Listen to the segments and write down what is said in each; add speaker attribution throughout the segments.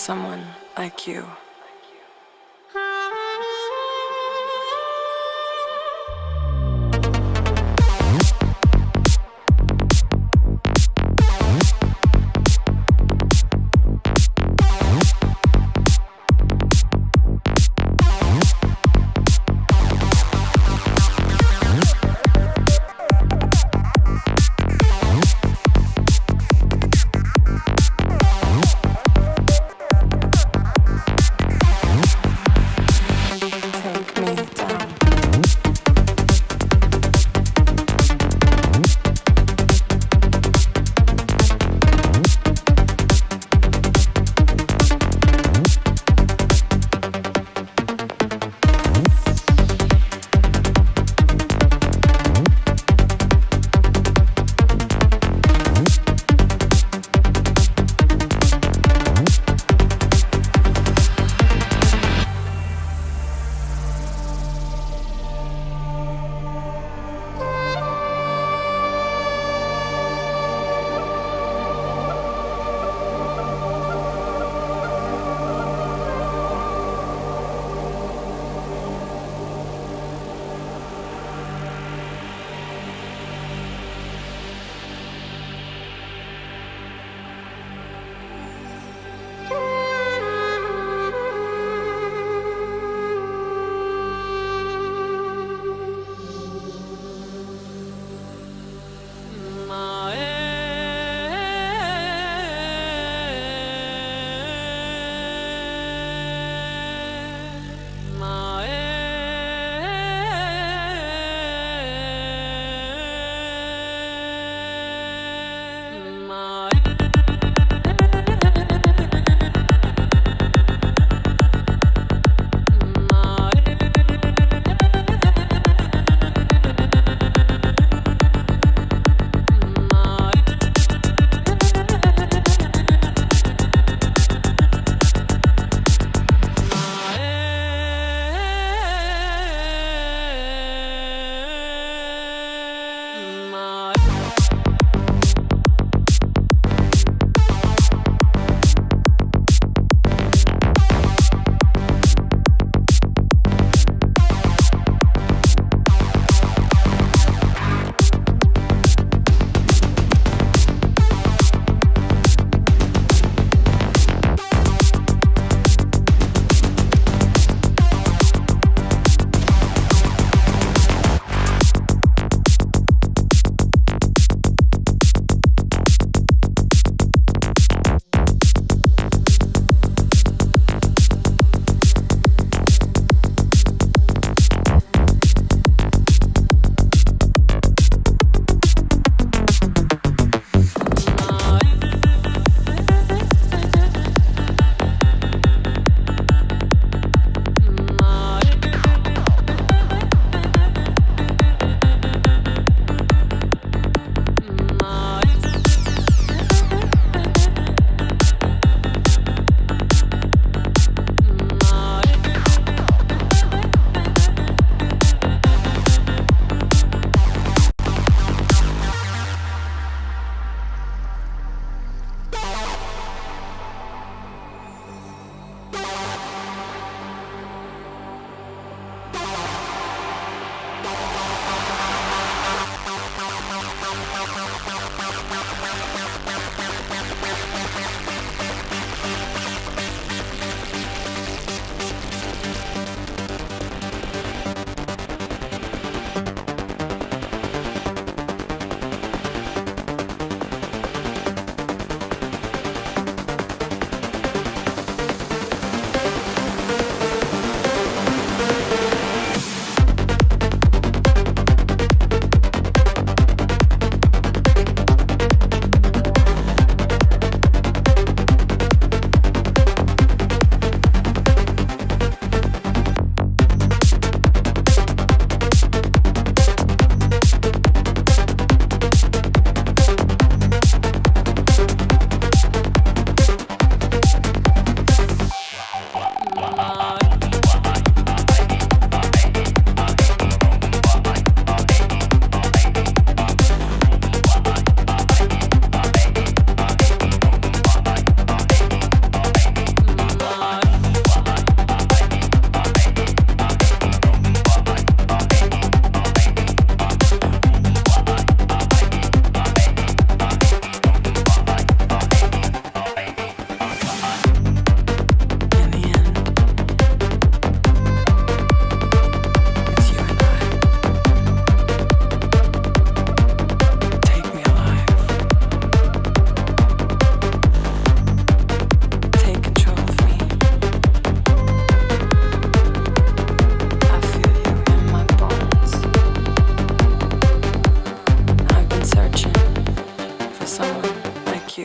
Speaker 1: someone like you.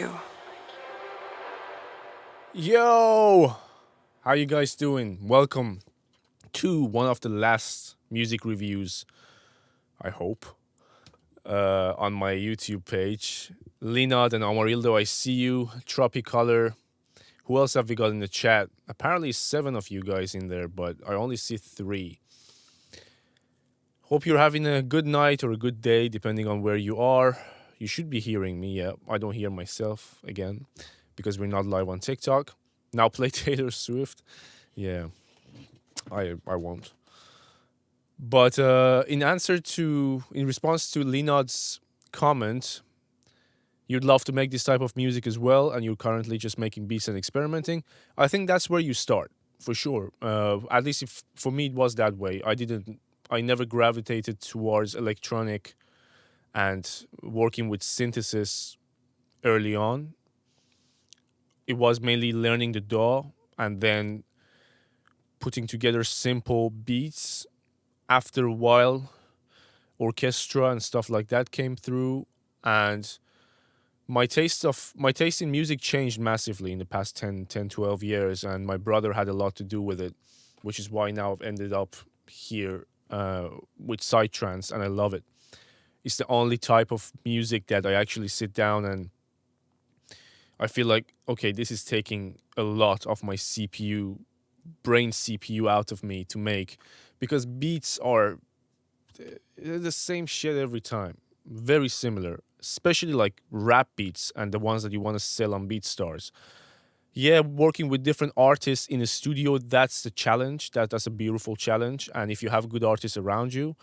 Speaker 1: you.
Speaker 2: Yo! How you guys doing? Welcome to one of the last music reviews, I hope, on my YouTube page. Linard and Amarildo, I see you. Tropicolor. Who else have we got in the chat? Apparently 7 of you guys in there, but I only see 3. Hope you're having a good night or a good day, depending on where you are. You should be hearing me. Yeah, I don't hear myself again because we're not live on TikTok. Now play Taylor Swift. Yeah, I won't. But in response to Linard's comment, you'd love to make this type of music as well, and you're currently just making beats and experimenting. I think that's where you start, for sure. At least if, for me, it was that way. I never gravitated towards electronic and working with synthesis early on. It was mainly learning the DAW and then putting together simple beats. After a while, orchestra and stuff like that came through, and my taste in music changed massively in the past 10, 12 years, and my brother had a lot to do with it, which is why now I've ended up here with psytrance, and I love it. It's the only type of music that I actually sit down and I feel like, okay, this is taking a lot of my brain CPU out of me to make, because beats are the same shit every time. Very similar, especially like rap beats and the ones that you want to sell on BeatStars. Yeah, working with different artists in a studio, that's the challenge. That's a beautiful challenge. And if you have good artists around you,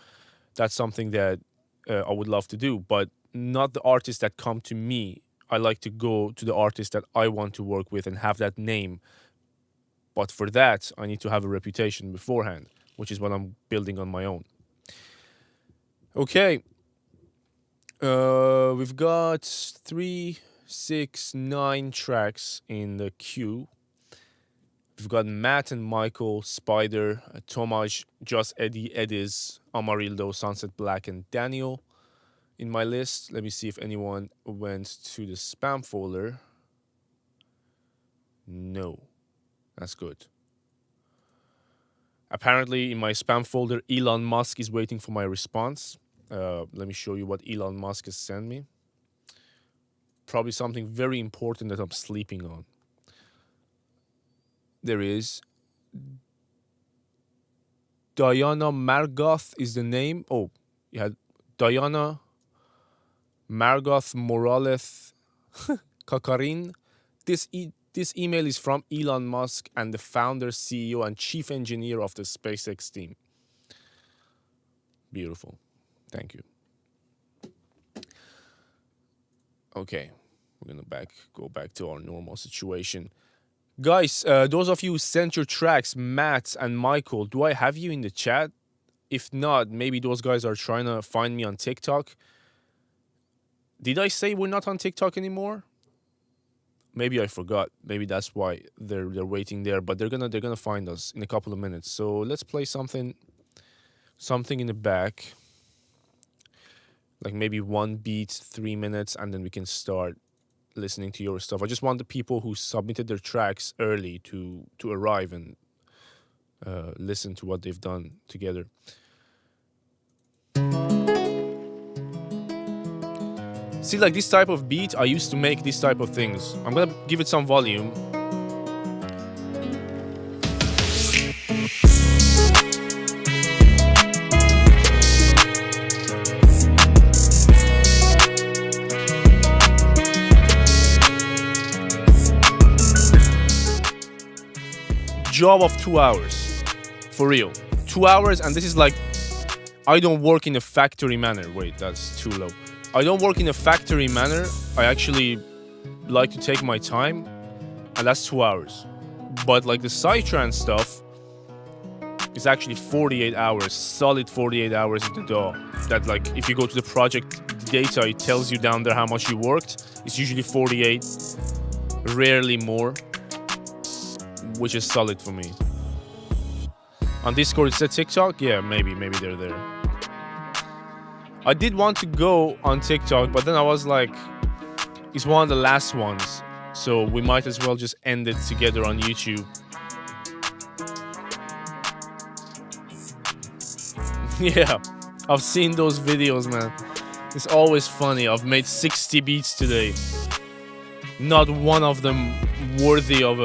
Speaker 2: that's something that I would love to do. But not the artists that come to me. I like to go to the artists that I want to work with and have that name. But for that, I need to have a reputation beforehand, which is what I'm building on my own. Okay. We've got 3, 6, 9 tracks in the queue. We've got Matt and Michael, Spider, Tomaj, Just Eddie, Eddies, Amarildo, Sunset Black, and Daniel in my list. Let me see if anyone went to the spam folder. No. That's good. Apparently, in my spam folder, Elon Musk is waiting for my response. Let me show you what Elon Musk has sent me. Probably something very important that I'm sleeping on. There is. Diana Margoth is the name. Oh, you had Diana Margoth Morales Kakarin. This email is from Elon Musk and the founder, CEO, and chief engineer of the SpaceX team. Beautiful. Thank you. Okay, we're gonna go back to our normal situation. Guys, those of you who sent your tracks, Matt and Michael, do I have you in the chat? If not, maybe those guys are trying to find me on TikTok. Did I say we're not on TikTok anymore? Maybe I forgot. Maybe that's why they're waiting there. But they're gonna find us in a couple of minutes. So let's play something in the back, like maybe 1 beat, 3 minutes, and then we can start listening to your stuff. I just want the people who submitted their tracks early to arrive and listen to what they've done together. See, like this type of beat, I used to make these type of things. I'm gonna give it some volume. Job of 2 hours. For real. 2 hours, and this is like, I don't work in a factory manner. Wait, that's too low. I don't work in a factory manner. I actually like to take my time, and that's 2 hours. But like the psytrance stuff is actually 48 hours, solid 48 hours in the DAW. That like, if you go to the project data, it tells you down there how much you worked. It's usually 48, rarely more, which is solid for me. On Discord, it said TikTok? Yeah, maybe they're there. I did want to go on TikTok, but then I was like, It's one of the last ones, so we might as well just end it together on YouTube. Yeah, I've seen those videos, man. It's always funny. I've made 60 beats today. Not one of them worthy of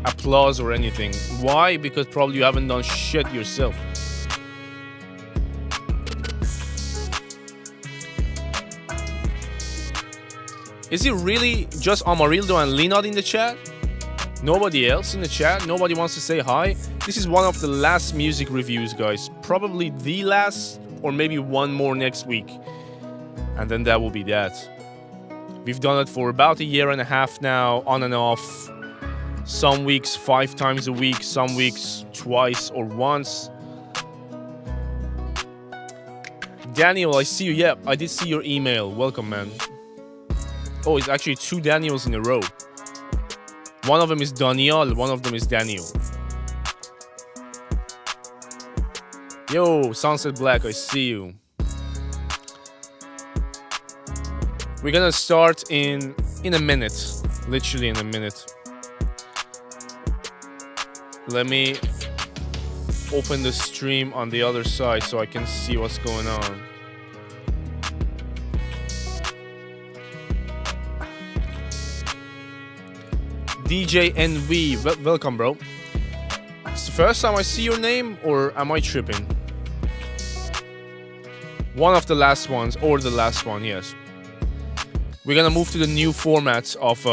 Speaker 2: applause or anything. Why? Because probably you haven't done shit yourself. Is it really just Amarildo and Linod in the chat? Nobody else in the chat? Nobody wants to say hi? This is one of the last music reviews, guys. Probably the last, or maybe one more next week. And then that will be that. We've done it for about a year and a half now, on and off. Some weeks 5 times a week, some weeks twice or once. Daniel, I see you. Yep, I did see your email. Welcome, man. Oh, it's actually 2 Daniels in a row. One of them is Daniel, one of them is Daniel. Yo, Sunset Black, I see you. We're gonna start in a minute. Literally in a minute. Let me open the stream on the other side so I can see what's going on. DJ NV, welcome, bro. It's the first time I see your name, or am I tripping? One of the last ones, or the last one, yes. We're gonna move to the new format of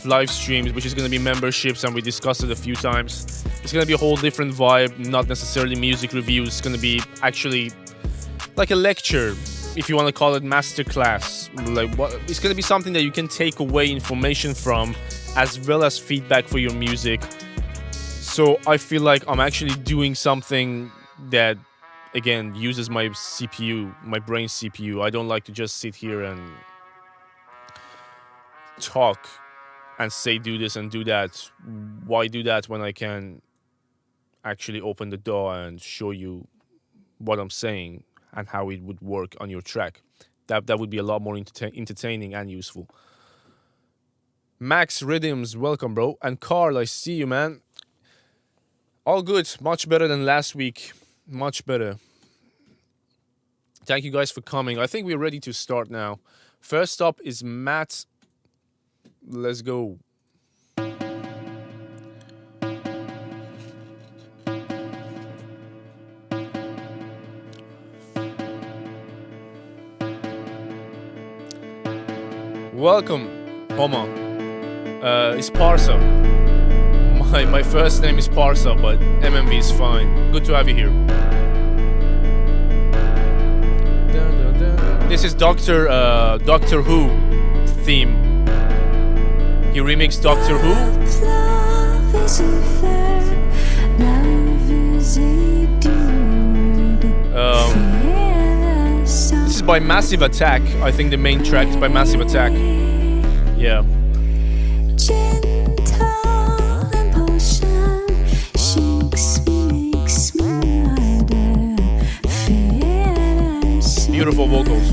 Speaker 2: live streams, which is gonna be memberships, and we discussed it a few times. It's gonna be a whole different vibe, not necessarily music reviews. It's gonna be actually like a lecture, if you want to call it masterclass. Like what? It's gonna be something that you can take away information from, as well as feedback for your music. So I feel like I'm actually doing something that, again, uses my CPU, my brain CPU. I don't like to just sit here and talk and say do this and do that. Why do that when I can actually open the door and show you what I'm saying and how it would work on your track? That would be a lot more entertaining and useful. Max Rhythms, welcome, bro. And Carl, I see you, man. All good. Much better than last week. Much better. Thank you guys for coming. I think we're ready to start now. First up is Matt. Let's go. Welcome, Oma. It's Parsa. My first name is Parsa, but MMV is fine. Good to have you here. This is Doctor Who theme. He remixed Doctor Who. This is by Massive Attack. I think the main track is by Massive Attack. Yeah. Beautiful vocals.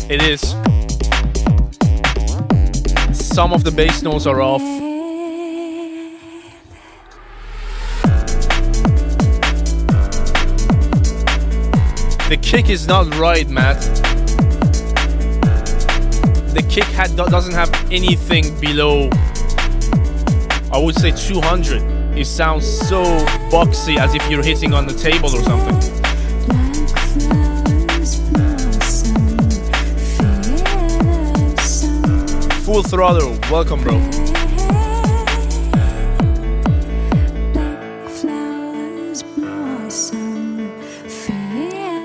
Speaker 2: It is. Some of the bass notes are off. The kick is not right, Matt. The kick doesn't have anything below, I would say, 200. It sounds so boxy, as if you're hitting on the table or something. Full Throttle, welcome, bro.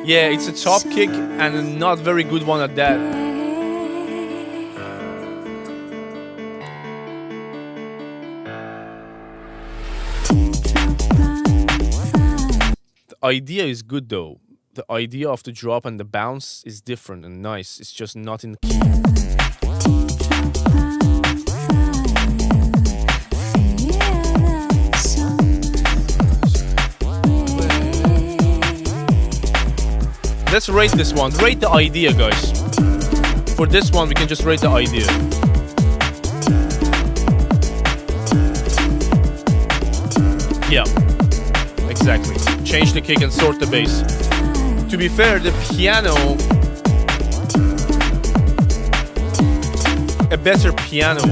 Speaker 2: Yeah, it's a top kick and a not very good one at that. The idea is good though. The idea of the drop and the bounce is different and nice. It's just not in the key. let's rate this one. Rate the idea, guys. For this one, we can just rate the idea. Yeah, exactly. Change the kick and sort the bass. To be fair, the piano, a better piano,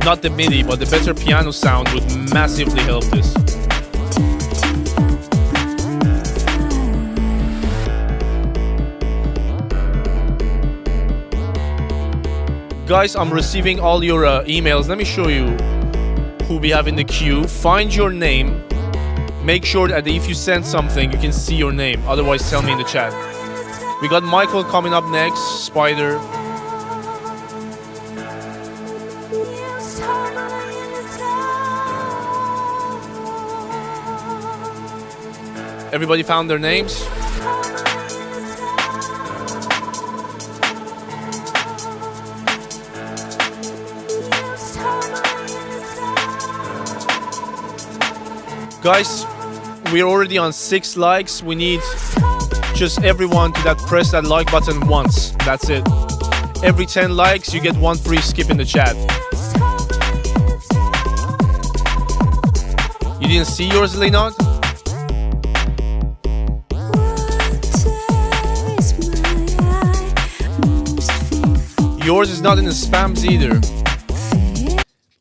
Speaker 2: not the MIDI, but the better piano sound would massively help this. Guys, I'm receiving all your emails. Let me show you who we have in the queue. Find your name. Make sure that if you send something, you can see your name. Otherwise, tell me in the chat. We got Michael coming up next. Spider. Everybody found their names? Guys, we're already on 6 likes. We need just everyone to press that like button once. That's it. Every 10 likes, you get 1 free skip in the chat. You didn't see yours, Leonard? Yours is not in the spams either.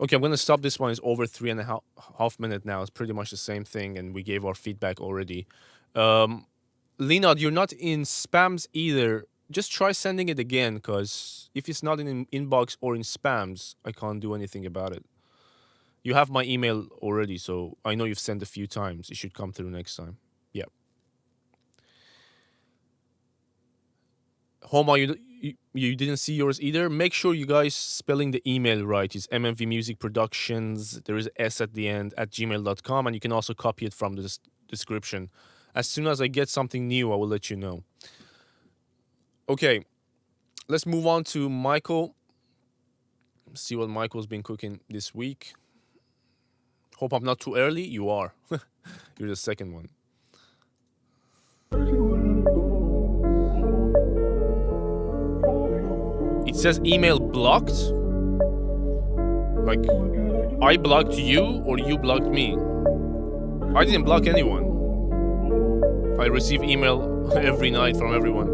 Speaker 2: Okay, I'm gonna stop this one. It's over 3.5 minutes now. It's pretty much the same thing, and we gave our feedback already. Leonard, you're not in spams either. Just try sending it again, because if it's not in inbox or in spams, I can't do anything about it. You have my email already, so I know you've sent a few times. It should come through next time. Yeah. Homa, you didn't see yours either. Make sure you guys spelling the email right. It's mmvmusicproductions. There is an S at the end at gmail.com, and you can also copy it from the description. As soon as I get something new, I will let you know. Okay, let's move on to Michael. See what Michael's been cooking this week. Hope I'm not too early. You are. You're the second one. It says email blocked. Like, I blocked you or you blocked me. I didn't block anyone. I receive email every night from everyone.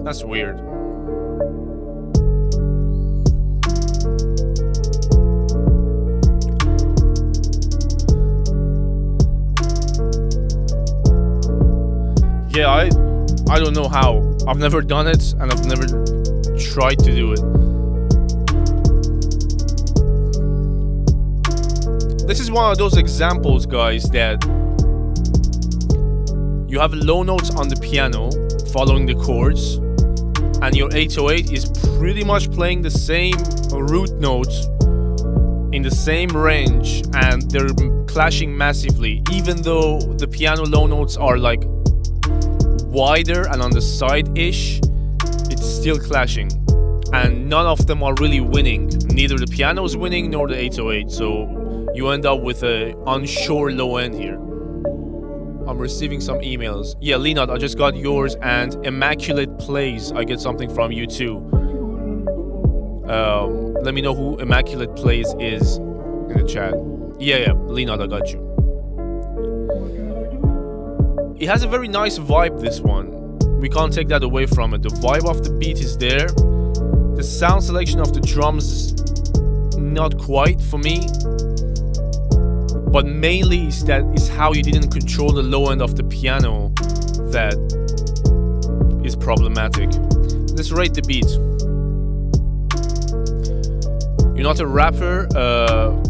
Speaker 2: That's weird. Yeah, I don't know how. I've never done it, and I've never tried to do it. This is one of those examples, guys, that you have low notes on the piano following the chords, and your 808 is pretty much playing the same root notes in the same range, and they're clashing massively, even though the piano low notes are like wider and on the side-ish. It's still clashing, and none of them are really winning. Neither the piano is winning nor the 808, so you end up with a unsure low end here. I'm receiving some emails. Yeah, Leonard, I just got yours, and Immaculate Plays, I get something from you too. Let me know who Immaculate Plays is in the chat. Yeah, Leonard, I got you. It has a very nice vibe, this one. We can't take that away from it. The vibe of the beat is there. The sound selection of the drums, not quite for me. But mainly is how you didn't control the low end of the piano that is problematic. Let's rate the beat. You're not a rapper.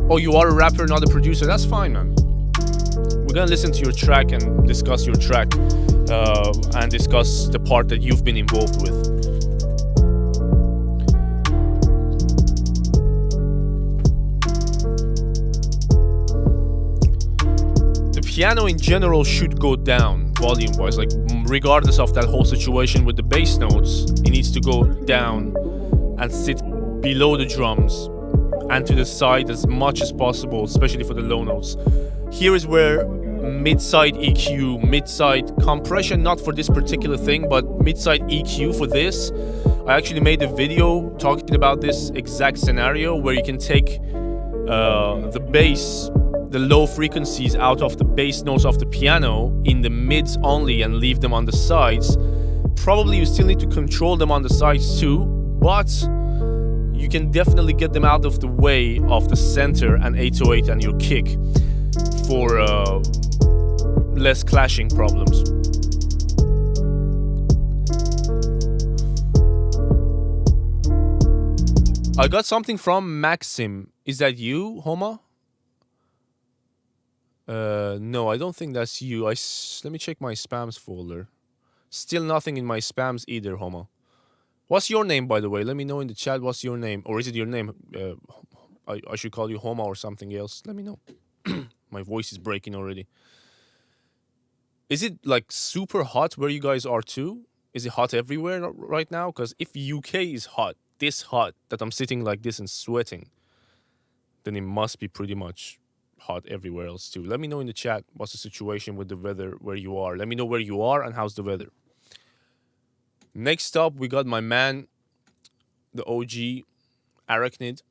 Speaker 2: Oh, you are a rapper, not a producer. That's fine, man. We're gonna listen to your track and discuss your track and discuss the part that you've been involved with. The piano in general should go down volume wise, like regardless of that whole situation with the bass notes, it needs to go down and sit below the drums and to the side as much as possible, especially for the low notes. Here is where mid-side EQ, mid-side compression, not for this particular thing, but mid-side EQ for this. I actually made a video talking about this exact scenario where you can take the bass, the low frequencies out of the bass notes of the piano in the mids only and leave them on the sides. Probably you still need to control them on the sides too, but you can definitely get them out of the way of the center and 808 and your kick for less clashing problems. I got something from Maxim. Is that you, Homa? No, I don't think that's you. Let me check my spams folder. Still nothing in my spams either, Homa. What's your name, by the way? Let me know in the chat what's your name. Or is it your name? I should call you Homa or something else. Let me know. My voice is breaking already. Is it like super hot where you guys are too? Is it hot everywhere right now? Because if UK is hot, this hot, that I'm sitting like this and sweating, then it must be pretty much hot everywhere else too. Let me know in the chat what's the situation with the weather where you are. Let me know where you are and how's the weather. Next up, we got my man, the OG, Arachnid.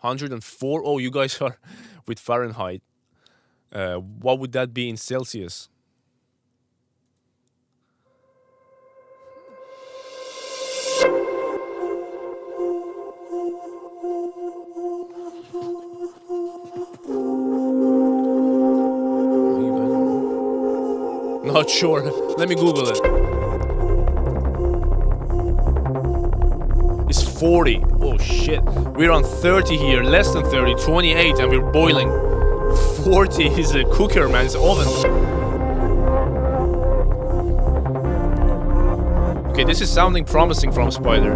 Speaker 2: 104. Oh, you guys are with Fahrenheit. What would that be in Celsius? Not sure. Let me Google it. It's 40. Oh shit. We're on 30 here. Less than 30. 28 and we're boiling. 40 is a cooker, man. It's an oven. Okay, this is sounding promising from Spider.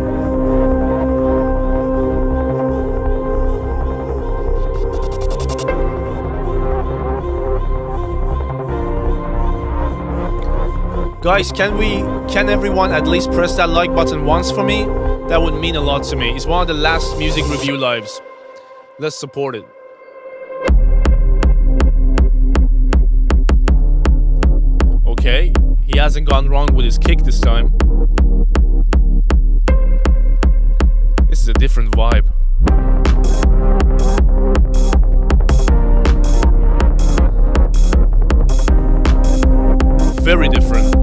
Speaker 2: Guys, can everyone at least press that like button once for me? That would mean a lot to me. It's one of the last music review lives. Let's support it. Okay, he hasn't gone wrong with his kick this time. This is a different vibe. Very different.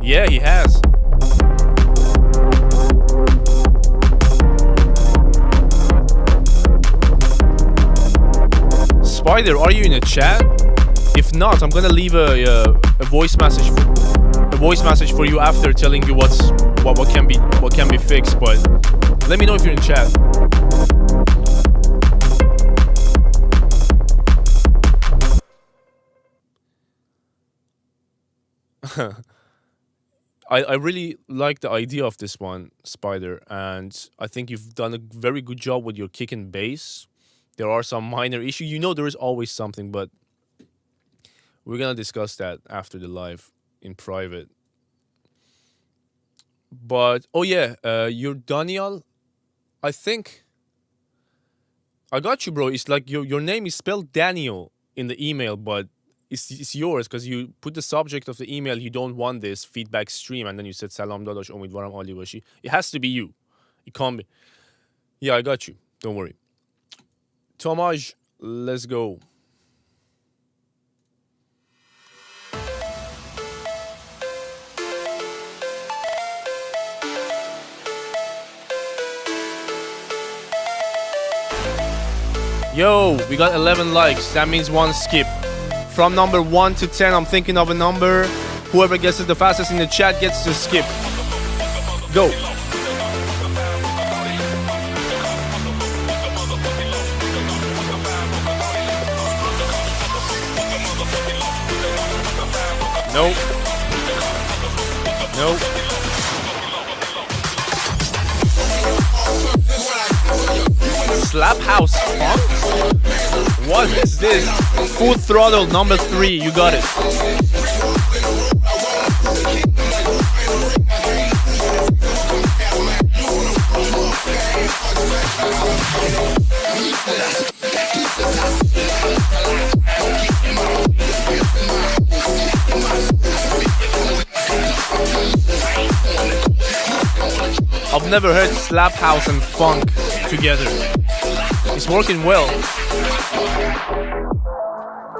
Speaker 2: Yeah, he has. Spider, are you in a chat? If not, I'm gonna leave a voice message, for you after, telling you what can be fixed. But let me know if you're in chat. I really like the idea of this one, Spider, and I think you've done a very good job with your kick and bass. There are some minor issues. You know there is always something, but we're gonna discuss that after the live in private. But, oh yeah, you're Daniel. I think I got you, bro. It's like your name is spelled Daniel in the email, but it's yours because you put the subject of the email, you don't want this feedback stream, and then you said Salam dadash umidwaram ali bashi. It has to be you. It can't be. Yeah, I got you. Don't worry. Tomaj, let's go. Yo, we got 11 likes. That means one skip. From number 1 to 10, I'm thinking of a number. Whoever gets it the fastest in the chat gets to skip. Go. Nope. Nope. Slap house funk? What is this? Full throttle number 3, you got it. I've never heard slap house and funk together. It's working well.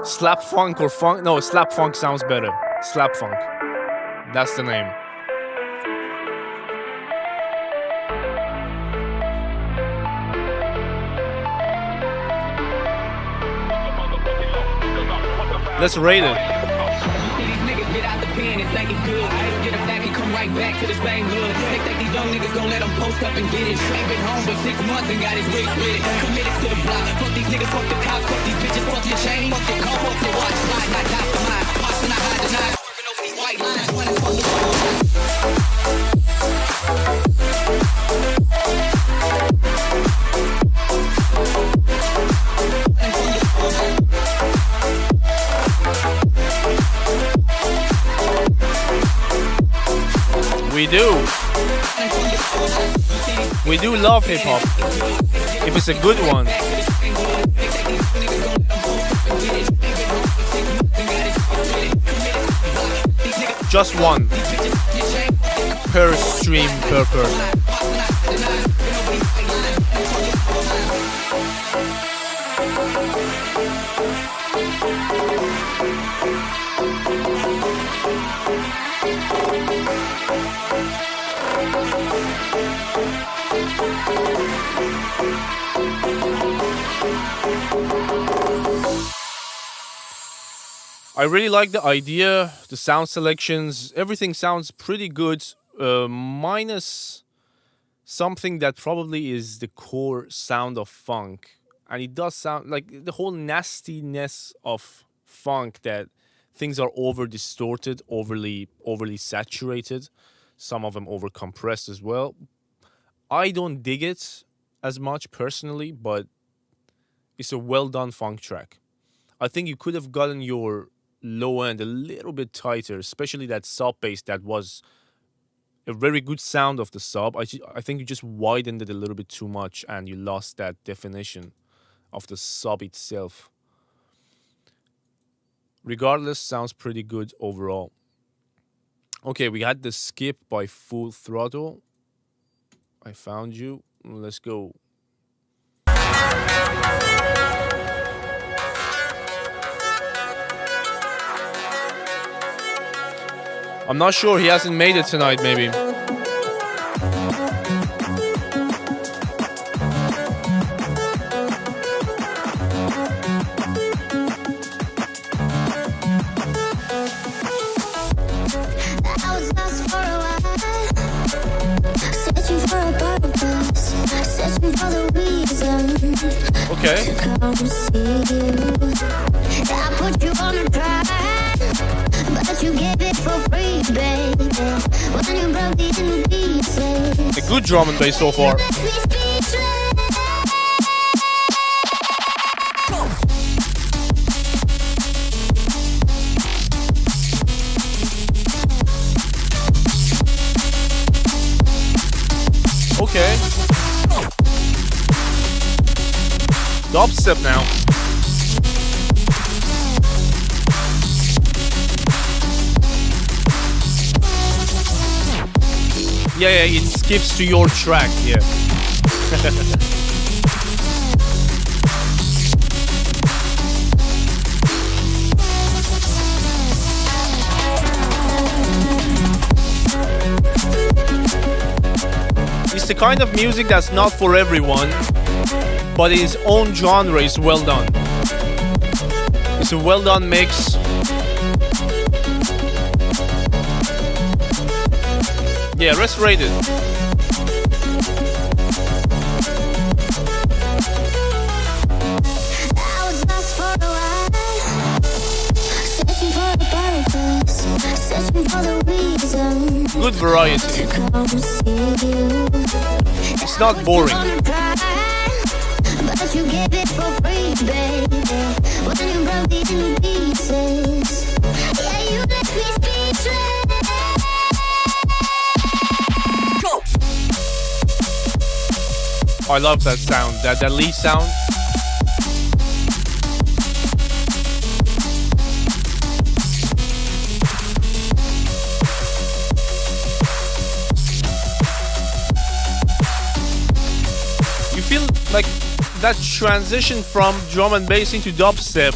Speaker 2: Slap funk or funk? No, slap funk sounds better. Slap funk. That's the name. Let's rate it. Right back to the same hood. They think these young niggas gon' let them post up and get it. Ain't been home for 6 months and got his wig split. Committed to the block. Fuck these niggas, fuck the cops, fuck these bitches, fuck your chain, fuck your car, fuck your watch. Slide, not die for mine. Boxing, I hide the knife. Swerving over these white lines. Running from the We do. We do love hip hop. If it's a good one. Just one. Per stream, per person. I really like the idea, the sound selections, everything sounds pretty good, minus something that probably is the core sound of funk. And it does sound like the whole nastiness of funk, that things are over distorted, overly saturated, some of them over compressed as well. I don't dig it as much personally, but it's a well done funk track. I think you could have gotten your low end a little bit tighter, especially that sub bass that was a very good sound of the sub. I think you just widened it a little bit too much and you lost that definition of the sub itself. Regardless, sounds pretty good overall. Okay, we had the skip by Full Throttle. I found you. Let's go. I'm not sure, he hasn't made it tonight, maybe. Okay. I put you on the drive, but you gave it for free, baby. When you broke it into pieces. A good drum and bass so far. Okay. Dubstep now. Yeah, it skips to your track, yeah. It's the kind of music that's not for everyone, but in its own genre is well done. It's a well done mix. Yeah, let's rate it. Good variety. It's not boring. But you gave it for free, baby. When you broke it into pieces. Yeah, you left me speechless. Go. I love that sound, that lead sound. Like that transition from drum and bass into dubstep,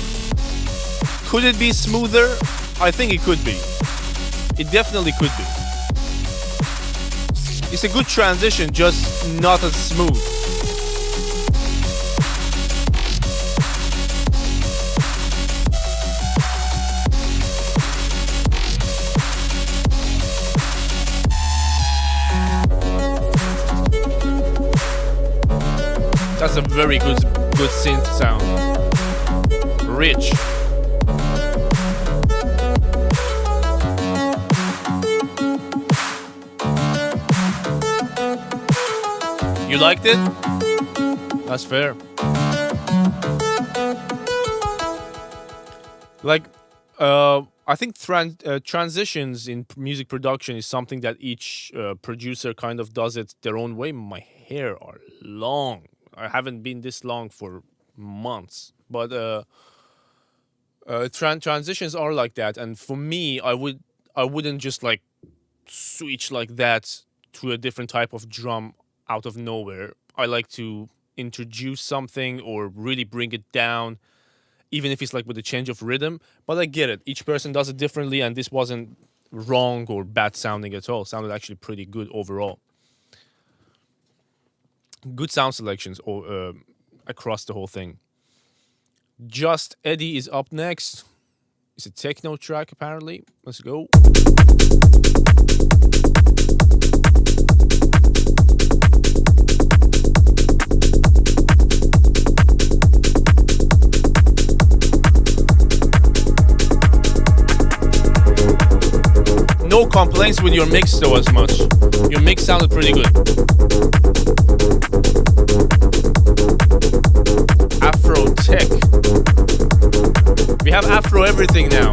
Speaker 2: could it be smoother? I think it could be. It definitely could be. It's a good transition, just not as smooth. That's a very good synth sound. Rich. You liked it? That's fair. Like, I think transitions in music production is something that each producer kind of does it their own way. My hair are long. I haven't been this long for months, but transitions are like that. And for me, I wouldn't just like switch like that to a different type of drum out of nowhere. I like to introduce something or really bring it down, even if it's like with a change of rhythm. But I get it. Each person does it differently, and this wasn't wrong or bad sounding at all. It sounded actually pretty good overall. Good sound selections across the whole thing. Just Eddie is up next. It's a techno track, apparently. Let's go. No complaints with your mix though as much. Your mix sounded pretty good. Afro tech. We have Afro everything now.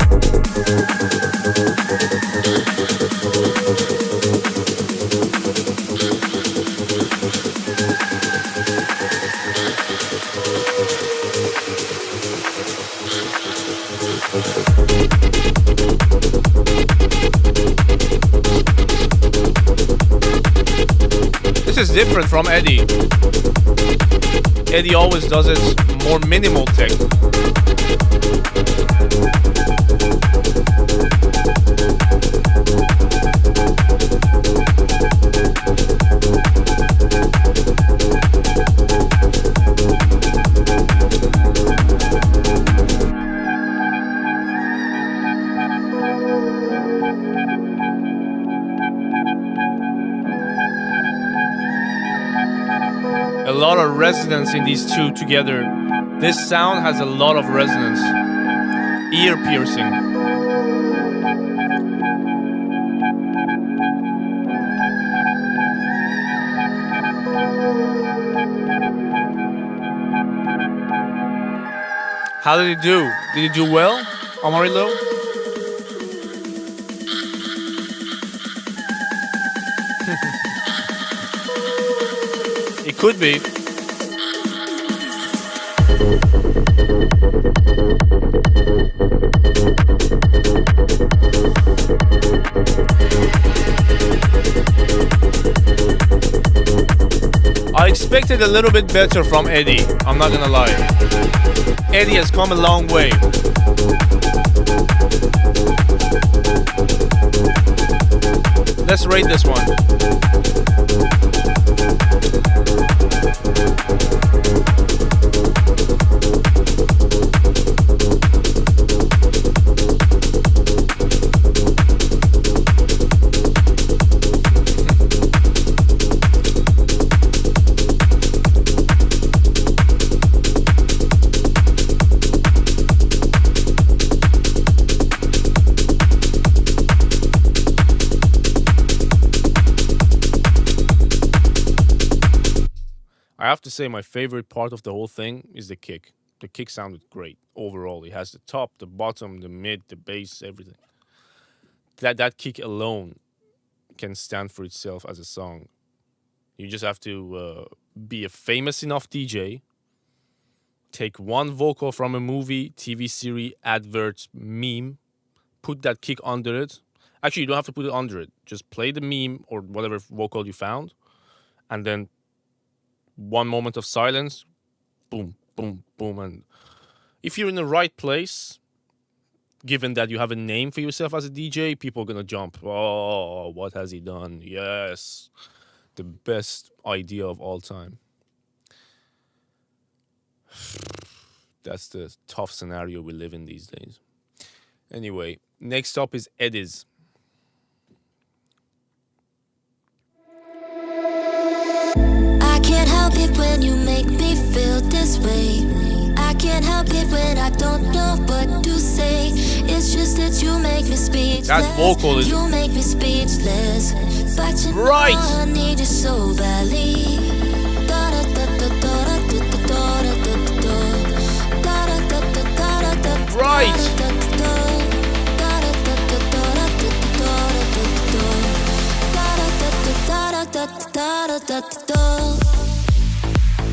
Speaker 2: This is different from Eddie. Eddie always does it more minimal tech. A lot of resonance in these two together. This sound has a lot of resonance. Ear piercing. How did he do? Did he do well, Amarillo? It could be. I expected a little bit better from Eddie, I'm not gonna lie. Eddie has come a long way. Let's rate this one. I have to say my favorite part of the whole thing is the kick. The kick sounded great overall. It has the top, the bottom, the mid, the bass, everything. That kick alone can stand for itself as a song. You just have to be a famous enough DJ, take one vocal from a movie, TV series, advert, meme, put that kick under it. Actually, you don't have to put it under it. Just play the meme or whatever vocal you found, and then one moment of silence, boom, boom, boom. And if you're in the right place, given that you have a name for yourself as a DJ, people are going to jump. Oh, what has he done? Yes. The best idea of all time. That's the tough scenario we live in these days. Anyway, next up is Eddies.
Speaker 1: I can't help it when you make me feel this way. I can't help it when I don't know what to say. It's just that you make me speechless.
Speaker 2: That vocal is
Speaker 1: you make me speechless. But you
Speaker 2: right.
Speaker 1: know I need you so badly.
Speaker 2: Right.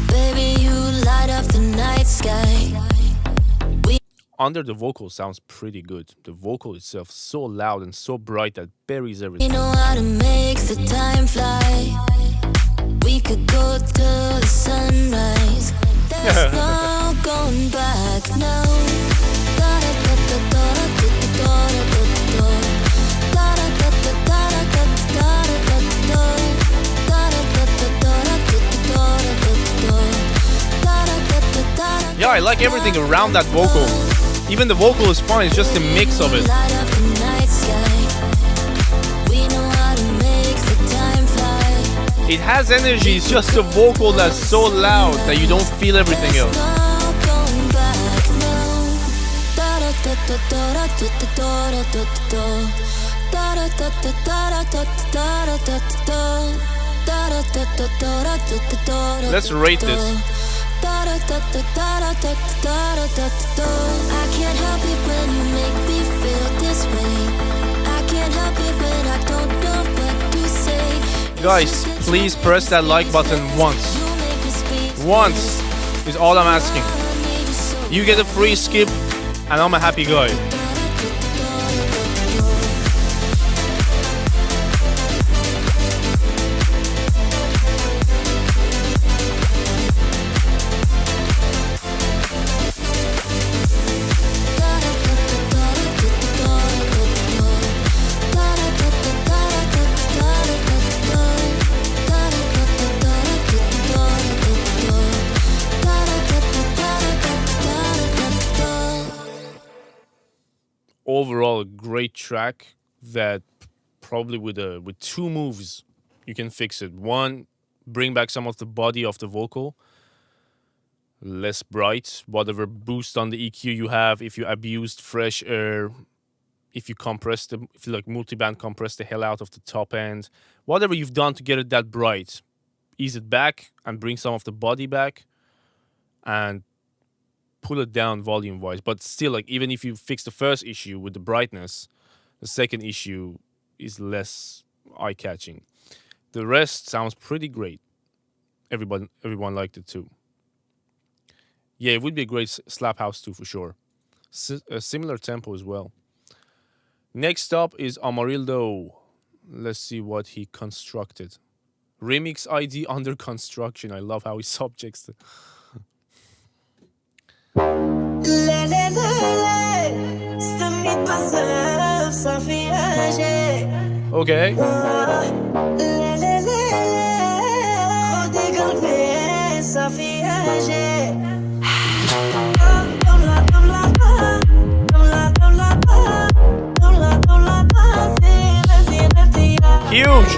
Speaker 1: Baby, you light up the night sky.
Speaker 2: Under the vocal sounds pretty good. The vocal itself so loud and so bright that buries everything.
Speaker 1: You know how to make the time fly. We could go till the sunrise. There's no going back now.
Speaker 2: Yeah, I like everything around that vocal. Even the vocal is fine, it's just a mix of it. It has energy, it's just the vocal that's so loud that you don't feel everything else. Let's rate this.
Speaker 1: I can't help it when you make me feel this way. I can't help it when I don't know what to say.
Speaker 2: Guys, please press that like button once. Once is all I'm asking. You get a free skip and I'm a happy guy. Overall, a great track that probably with two moves you can fix it. One, bring back some of the body of the vocal, less bright, whatever boost on the EQ you have. If you abused fresh air, if you like multiband compress the hell out of the top end, whatever you've done to get it that bright, ease it back and bring some of the body back and pull it down volume wise. But still, like, even if you fix the first issue with the brightness, the second issue is less eye catching. The rest sounds pretty great. Everyone liked it too. Yeah, it would be a great slap house too for sure. A similar tempo as well. Next up is Amarildo. Let's see what he constructed. Remix ID under construction. I love how he subjects the okay. Huge.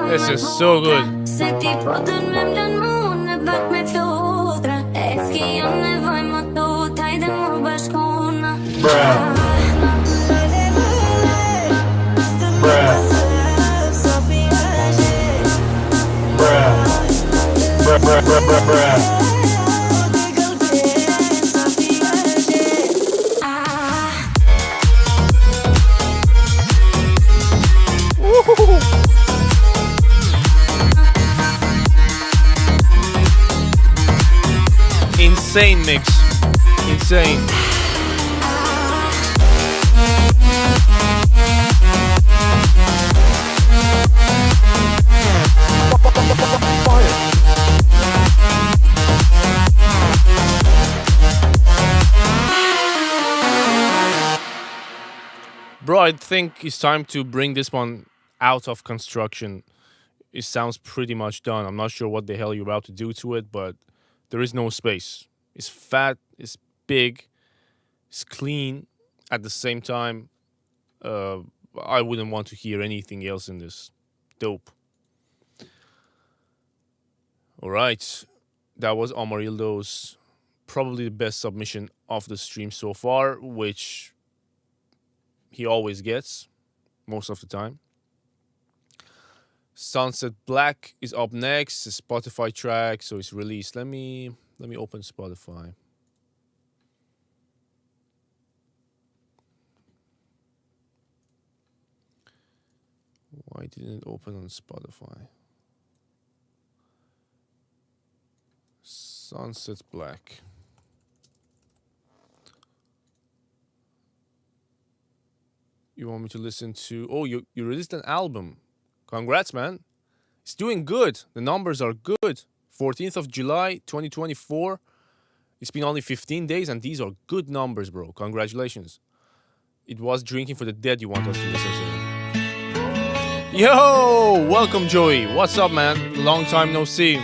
Speaker 2: This is so good. Bruh. insane mix. Insane. Bro, I think it's time to bring this one out of construction. It sounds pretty much done. I'm not sure what the hell you're about to do to it, but there is no space. It's fat, it's big, it's clean. At the same time, I wouldn't want to hear anything else in this. Dope. All right, that was Amarildo's probably the best submission of the stream so far, which he always gets most of the time. Sunset Black is up next. It's a Spotify track, so it's released. Let me open Spotify. Why didn't it open on Spotify? Sunset Black. You want me to listen to... Oh, you released an album. Congrats, man. It's doing good. The numbers are good. 14th of July, 2024. It's been only 15 days, and these are good numbers, bro. Congratulations. It was Drinking for the Dead you want us to listen to. Yo! Welcome, Joey. What's up, man? Long time no see.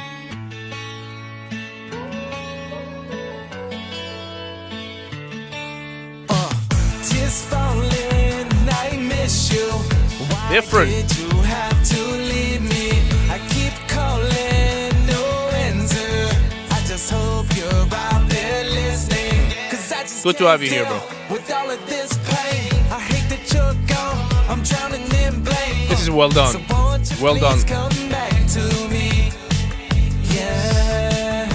Speaker 3: Tears falling, I miss you. Why
Speaker 2: Different.
Speaker 3: did you have to leave me? I keep calling, no answer. I just hope you're out there listening. 'Cause I just
Speaker 2: Good to have you here,
Speaker 3: can't
Speaker 2: bro.
Speaker 3: deal with all of this pain. I hate that you're gone. I'm drowning in blame.
Speaker 2: This is well done.
Speaker 3: So won't you
Speaker 2: Well
Speaker 3: please
Speaker 2: done.
Speaker 3: come back to me? Yeah,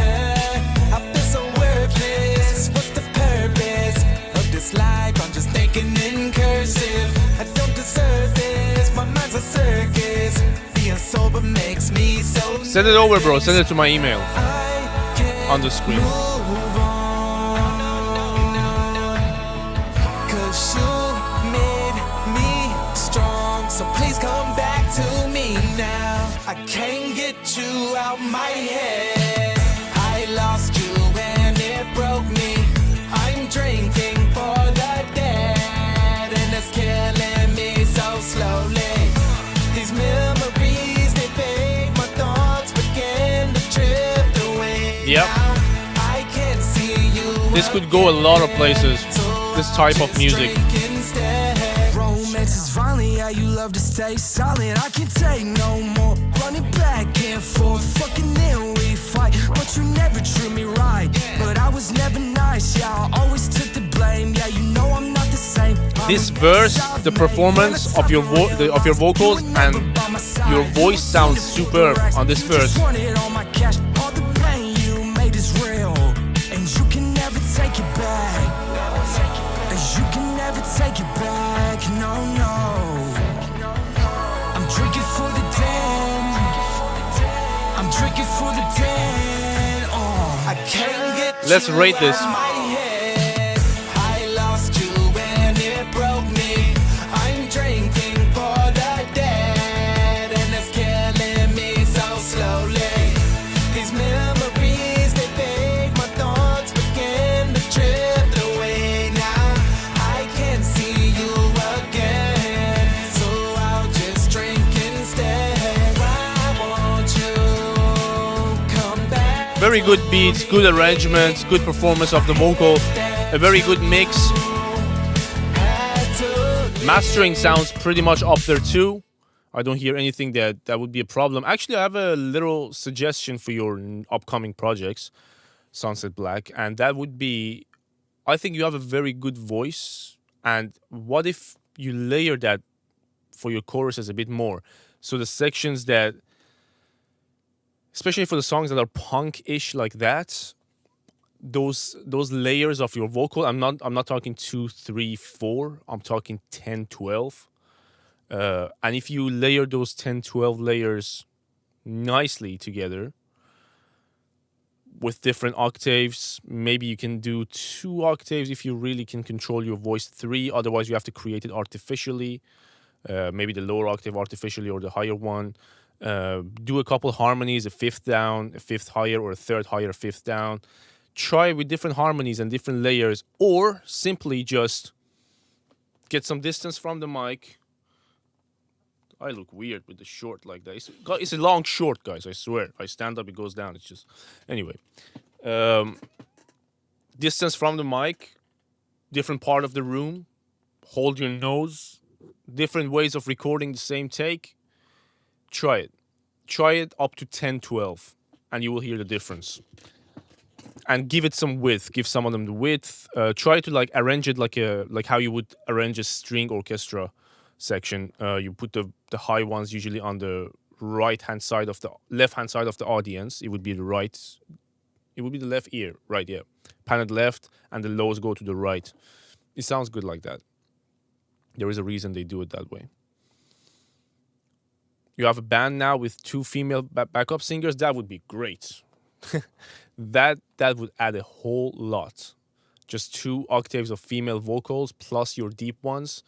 Speaker 3: I feel so worthless. What's the purpose of this life? I'm just thinking in cursive. I don't deserve this. My mind's a circus. Being sober makes me so.
Speaker 2: Send it over, bro. Send it to my email
Speaker 3: I can't
Speaker 2: on the screen.
Speaker 3: move on. 'Cause you made me strong. So please come back to me now. I can't get you out my head. I lost you and it broke me. I'm drinking for the dead, and it's killing me so slowly. These memories, they fade. My thoughts begin to drift away.
Speaker 2: Yep.
Speaker 3: Now I can't see you.
Speaker 2: This could go a lot of places. This type of music.
Speaker 3: Romance is finally how you love to stay silent. I can't take no more running back and forth. Fucking then we fight, but you never treat me right. But I was never nice, yeah. I always took the blame. Yeah, you know I'm not the same.
Speaker 2: This verse, the performance of your vocals and your voice sounds superb on this verse.
Speaker 3: All the pain you made is real, and you can never take it back. You can never take it back, no, no. I'm drinking for the dead. I'm drinking for the dead. Oh, I can't get
Speaker 2: Let's
Speaker 3: you
Speaker 2: rate this.
Speaker 3: out my head. I lost you and it broke me. I'm drinking for the dead, and it's killing me so slowly. These memories, they fade. My thoughts begin to drift away. Now I can't see you again, so I'll just drink instead. Why won't you come back?
Speaker 2: Very good beats, good arrangements, good performance of the vocal, a very good mix. Mastering sounds pretty much up there too. I don't hear anything that would be a problem. Actually, I have a little suggestion for your upcoming projects, Sunset Black, and that would be, I think you have a very good voice, and what if you layer that for your choruses a bit more? So the sections that, especially for the songs that are punk-ish like that, those layers of your vocal, I'm not talking 2, 3, 4, I'm talking 10, 12. And if you layer those 10, 12 layers nicely together, with different octaves. Maybe you can do 2 octaves if you really can control your voice. 3, otherwise you have to create it artificially. Maybe the lower octave artificially or the higher one. Do a couple harmonies, a 5th down, a 5th higher, or a 3rd higher, 5th down. Try with different harmonies and different layers, or simply just get some distance from the mic. I look weird with the short like that. It's a long short, guys, I swear. I stand up, it goes down. It's just... Anyway. Distance from the mic. Different part of the room. Hold your nose. Different ways of recording the same take. Try it. Try it up to 10, 12. And you will hear the difference. And give it some width. Give some of them the width. Try to like arrange it like how you would arrange a string orchestra section. You put the high ones usually on the left hand side of the audience. It would be the right. It would be the left ear, right? Yeah, paned left, and the lows go to the right. It sounds good like that. There is a reason they do it that way. You have a band now with 2 female backup singers. That would be great. that would add a whole lot. Just 2 octaves of female vocals plus your deep ones.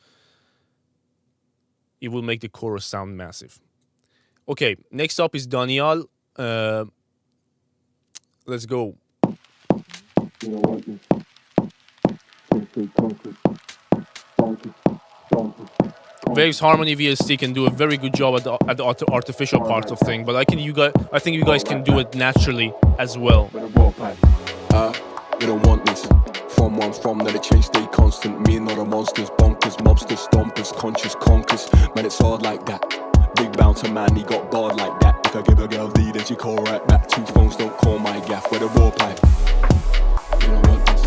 Speaker 2: It will make the chorus sound massive. Okay, next up is Daniel. Let's go. Waves harmony VST can do a very good job at the artificial part of thing, but I think you guys can do it naturally as well.
Speaker 4: You don't want this. From where I'm from, that the chase stay constant. Me and not the monsters, bonkers, mobsters, stompers, conscious conkers. Man, it's hard like that. Big bouncer man, he got barred like that. If I give a girl D, then she call right back. 2 phones don't call my gaff. Where the raw pipe. You don't want this.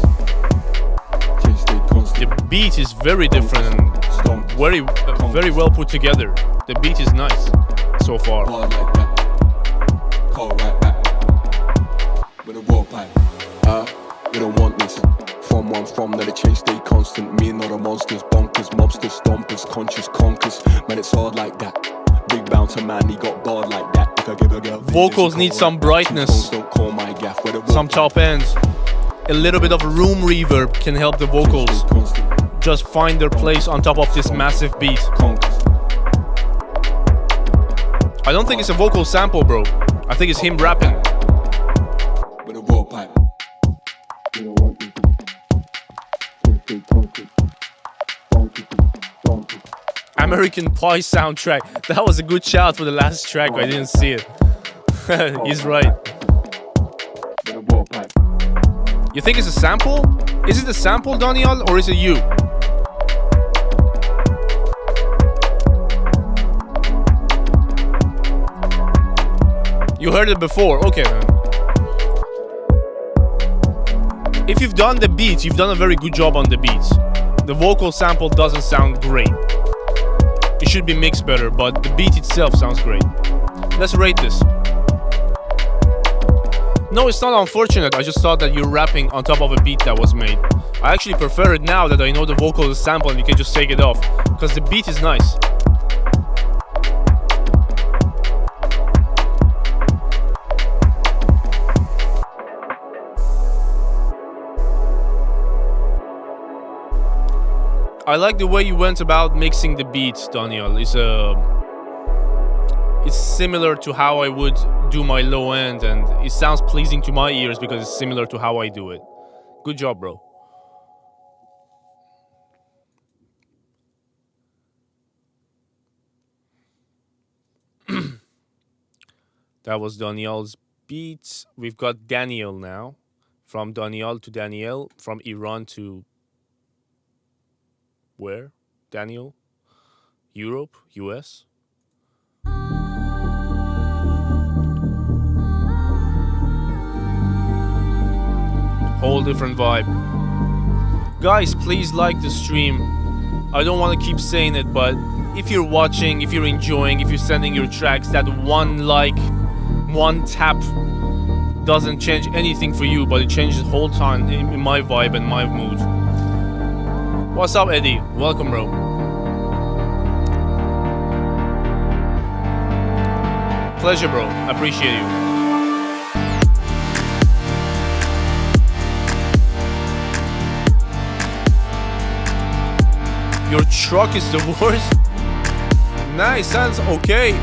Speaker 4: Chase stay constant.
Speaker 2: The beat is very different and very well put together. The beat is nice so far.
Speaker 4: Barred like that. Call right back. Where the raw pipe. You don't want this. From where I'm from, that the chase stay constant. Me and not the monsters, bonkers, mobsters, stompers, conscious conkers. Man, it's hard like that. Big bouncer man, he got barred like that. If I give a girl
Speaker 2: vocals need some brightness, some top ends. A little bit of room reverb can help the vocals just find their place on top of this massive beat. I don't think it's a vocal sample, bro. I think it's him rapping.
Speaker 4: With a raw pipe.
Speaker 2: American Pie soundtrack. That was a good shout for the last track, but I didn't see it. He's right. You think it's a sample? Is it a sample, Daniel, or is it you? You heard it before, okay then. If you've done the beats, you've done a very good job on the beats. The vocal sample doesn't sound great. It should be mixed better, but the beat itself sounds great. Let's rate this. No, it's not unfortunate. I just thought that you're rapping on top of a beat that was made. I actually prefer it now that I know the vocal is sample and you can just take it off, because the beat is nice. I like the way you went about mixing the beats, Daniel. It's similar to how I would do my low end, and it sounds pleasing to my ears because it's similar to how I do it. Good job, bro. That was Daniel's beats. We've got Daniel now. From Daniel to Daniel. From Iran to... where? Daniel? Europe? US? Whole different vibe. Guys, please like the stream. I don't want to keep saying it, but if you're watching, if you're enjoying, if you're sending your tracks, that one like, one tap doesn't change anything for you, but it changes the whole time in my vibe and my mood. What's up, Eddie? Welcome, bro. Pleasure, bro. Appreciate you. Your truck is the worst. Nice, sounds okay.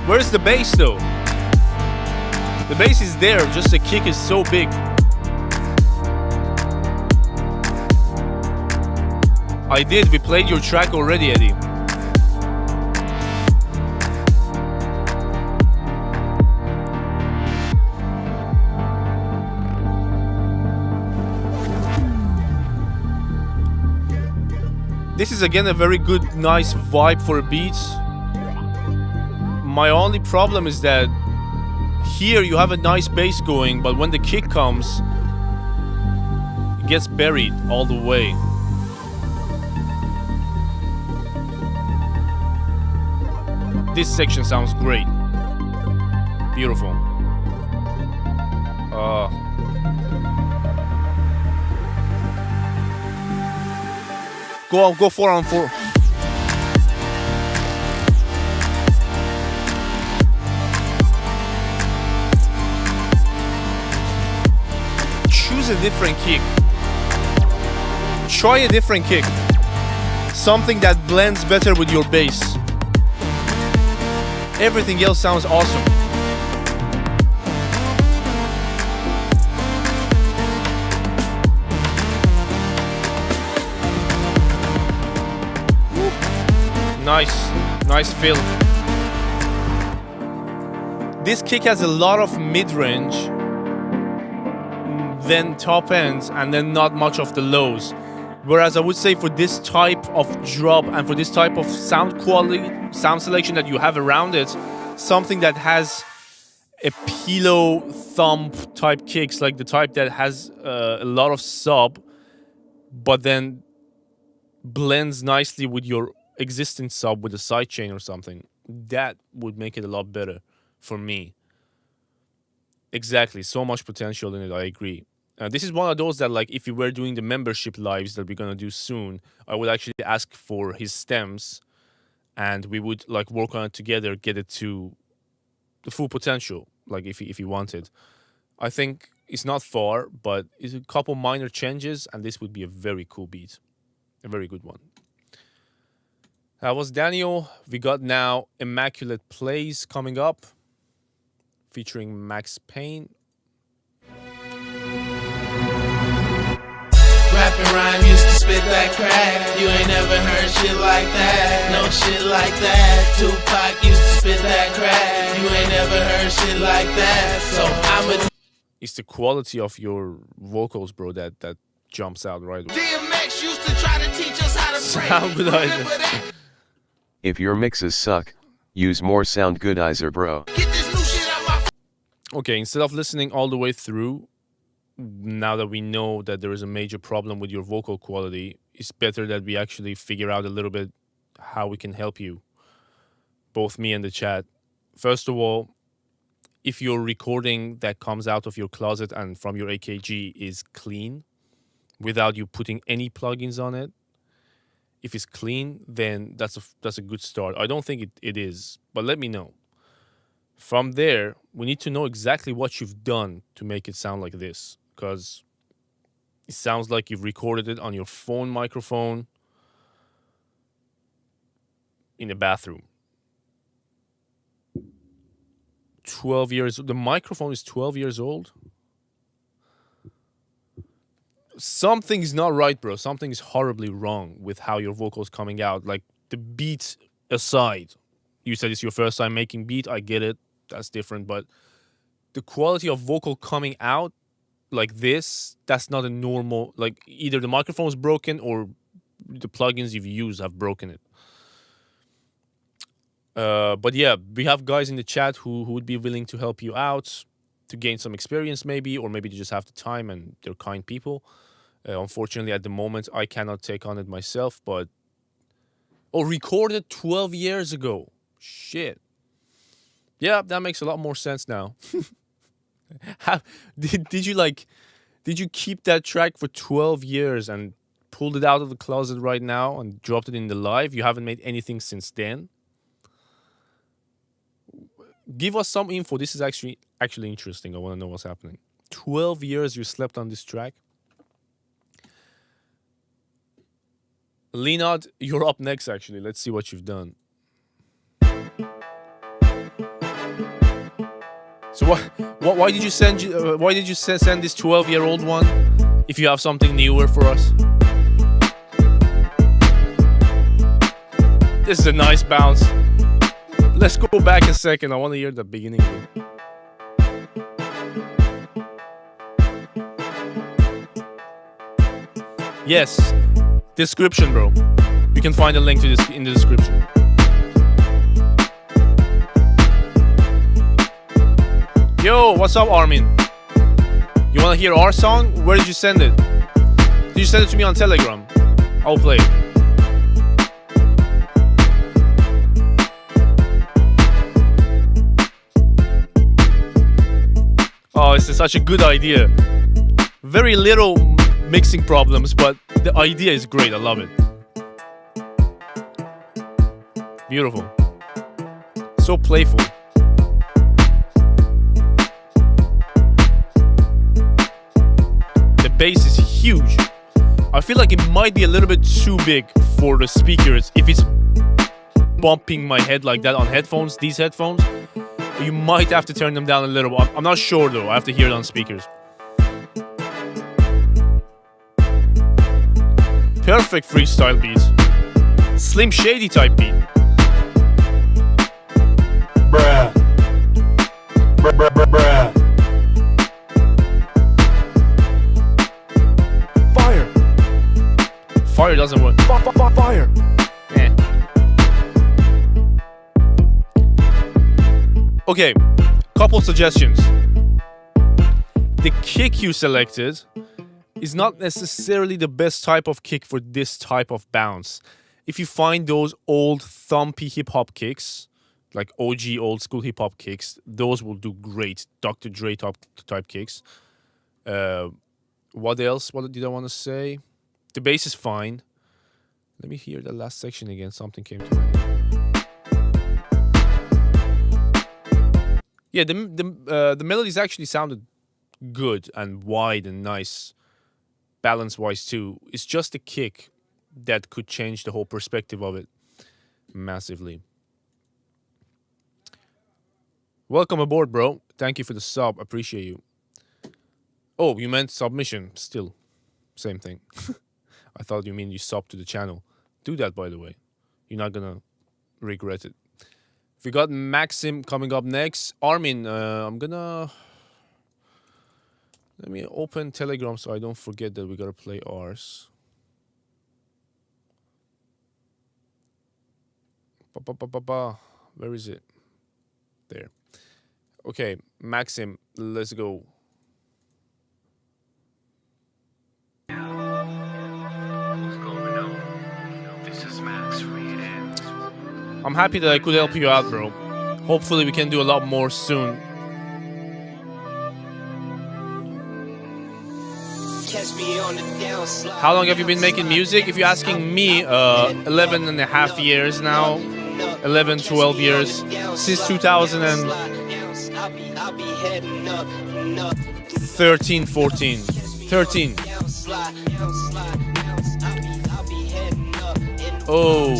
Speaker 2: Where's the bass though? The bass is there, just the kick is so big. I did, we played your track already, Eddie. This is again a very good, nice vibe for a beat. My only problem is that here you have a nice bass going, but when the kick comes, it gets buried all the way. This section sounds great. Beautiful. Go 4-on-4. Choose a different kick. Try a different kick. Something that blends better with your bass. Everything else sounds awesome. Nice feel. This kick has a lot of mid-range, then top ends, and then not much of the lows. Whereas I would say for this type of drop and for this type of sound quality, sound selection that you have around it, something that has a pillow thump type kicks, like the type that has a lot of sub, but then blends nicely with your existing sub with a sidechain or something, that would make it a lot better for me. Exactly, so much potential in it, I agree. This is one of those that, like, if we were doing the membership lives that we're gonna do soon, I would actually ask for his stems and we would like work on it together, get it to the full potential, like if he wanted. I think it's not far, but it's a couple minor changes and this would be a very cool beat. A very good one. That was Daniel. We got now Immaculate Plays coming up, featuring Max Payne.
Speaker 5: Rapping rhyme used to spit that crack. You ain't never heard shit like that. No shit like that. Tupac used to spit that crack. You ain't never heard shit like that. So I'm a...
Speaker 2: It's the quality of your vocals, bro, that jumps out right away.
Speaker 5: DMX used to try to teach us how to
Speaker 2: Sound Goodizer.
Speaker 6: If your mixes suck, use more Sound Goodizer, bro.
Speaker 5: Get this new shit out my...
Speaker 2: Okay, instead of listening all the way through, now that we know that there is a major problem with your vocal quality, it's better that we actually figure out a little bit how we can help you, both me and the chat. First of all, if your recording that comes out of your closet and from your AKG is clean, without you putting any plugins on it, if it's clean, then that's a good start. I don't think it is, but let me know. From there, we need to know exactly what you've done to make it sound like this, because it sounds like you've recorded it on your phone microphone in a bathroom. 12 years, the microphone is 12 years old. Something's not right, bro. Something's horribly wrong with how your vocal's coming out. Like, the beat aside, you said it's your first time making beat. I get it. That's different. But the quality of vocal coming out like this, that's not a normal... Like, either the microphone is broken or the plugins you've used have broken it. But yeah, we have guys in the chat who would be willing to help you out, to gain some experience maybe, or maybe they just have the time and they're kind people. Unfortunately, at the moment, I cannot take on it myself, but... Oh, recorded 12 years ago. Shit. Yeah, that makes a lot more sense now. How, did you keep that track for 12 years and pulled it out of the closet right now and dropped it in the live? You haven't made anything since then? Give us some info. This is actually interesting. I want to know what's happening. 12 years you slept on this track? Leonard, you're up next. Actually, let's see what you've done. So why did you send this 12-year-old one? If you have something newer for us. This is a nice bounce. Let's go back a second. I want to hear the beginning. Yes. Description, bro. You can find a link to this in the description. Yo, what's up, Armin? You wanna hear our song? Where did you send it? Did you send it to me on Telegram? I'll play it. Oh, this is such a good idea. Very little mixing problems, but the idea is great. I love it. Beautiful. So playful. The bass is huge. I feel like it might be a little bit too big for the speakers. If it's bumping my head like that on headphones, these headphones, you might have to turn them down a little bit. I'm not sure though. I have to hear it on speakers. Perfect freestyle beats. Slim Shady type beat.
Speaker 7: Bruh. Bruh.
Speaker 2: Fire. Fire doesn't work. Fire. Eh. Okay, couple suggestions. The kick you selected is not necessarily the best type of kick for this type of bounce. If you find those old thumpy hip-hop kicks, like OG old school hip-hop kicks, those will do great. Dr. Dre type kicks. What else? What did I want to say? The bass is fine. Let me hear the last section again. Something came to my head. Yeah, the melodies actually sounded good and wide and nice. Balance-wise too. It's just the kick that could change the whole perspective of it massively. Welcome aboard, bro. Thank you for the sub. Appreciate you. Oh, you meant submission. Still, same thing. I thought you mean you sub to the channel. Do that, by the way. You're not gonna regret it. We got Maxim coming up next. Armin, I'm gonna... Let me open Telegram so I don't forget that we gotta play ours. Where is it? There. Okay, Maxim, let's go. I'm happy that I could help you out, bro. Hopefully we can do a lot more soon. How long have you been making music? If you're asking me, 11 and a half years now. 11, 12 years. Since 2013, 14. 13. Oh.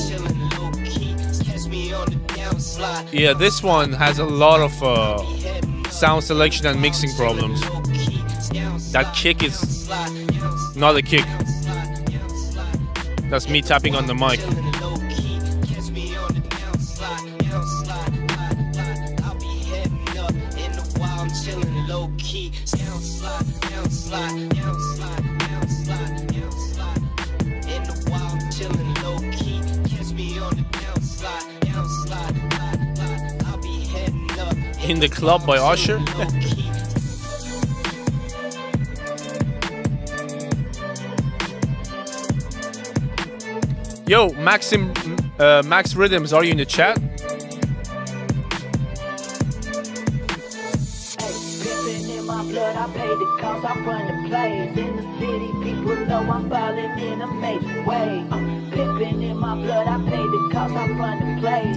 Speaker 2: Yeah, this one has a lot of sound selection and mixing problems. That kick is not a kick. That's me tapping on the mic. In the Club by Usher. Yo, Maxim, Max Rhythms, are you in the chat?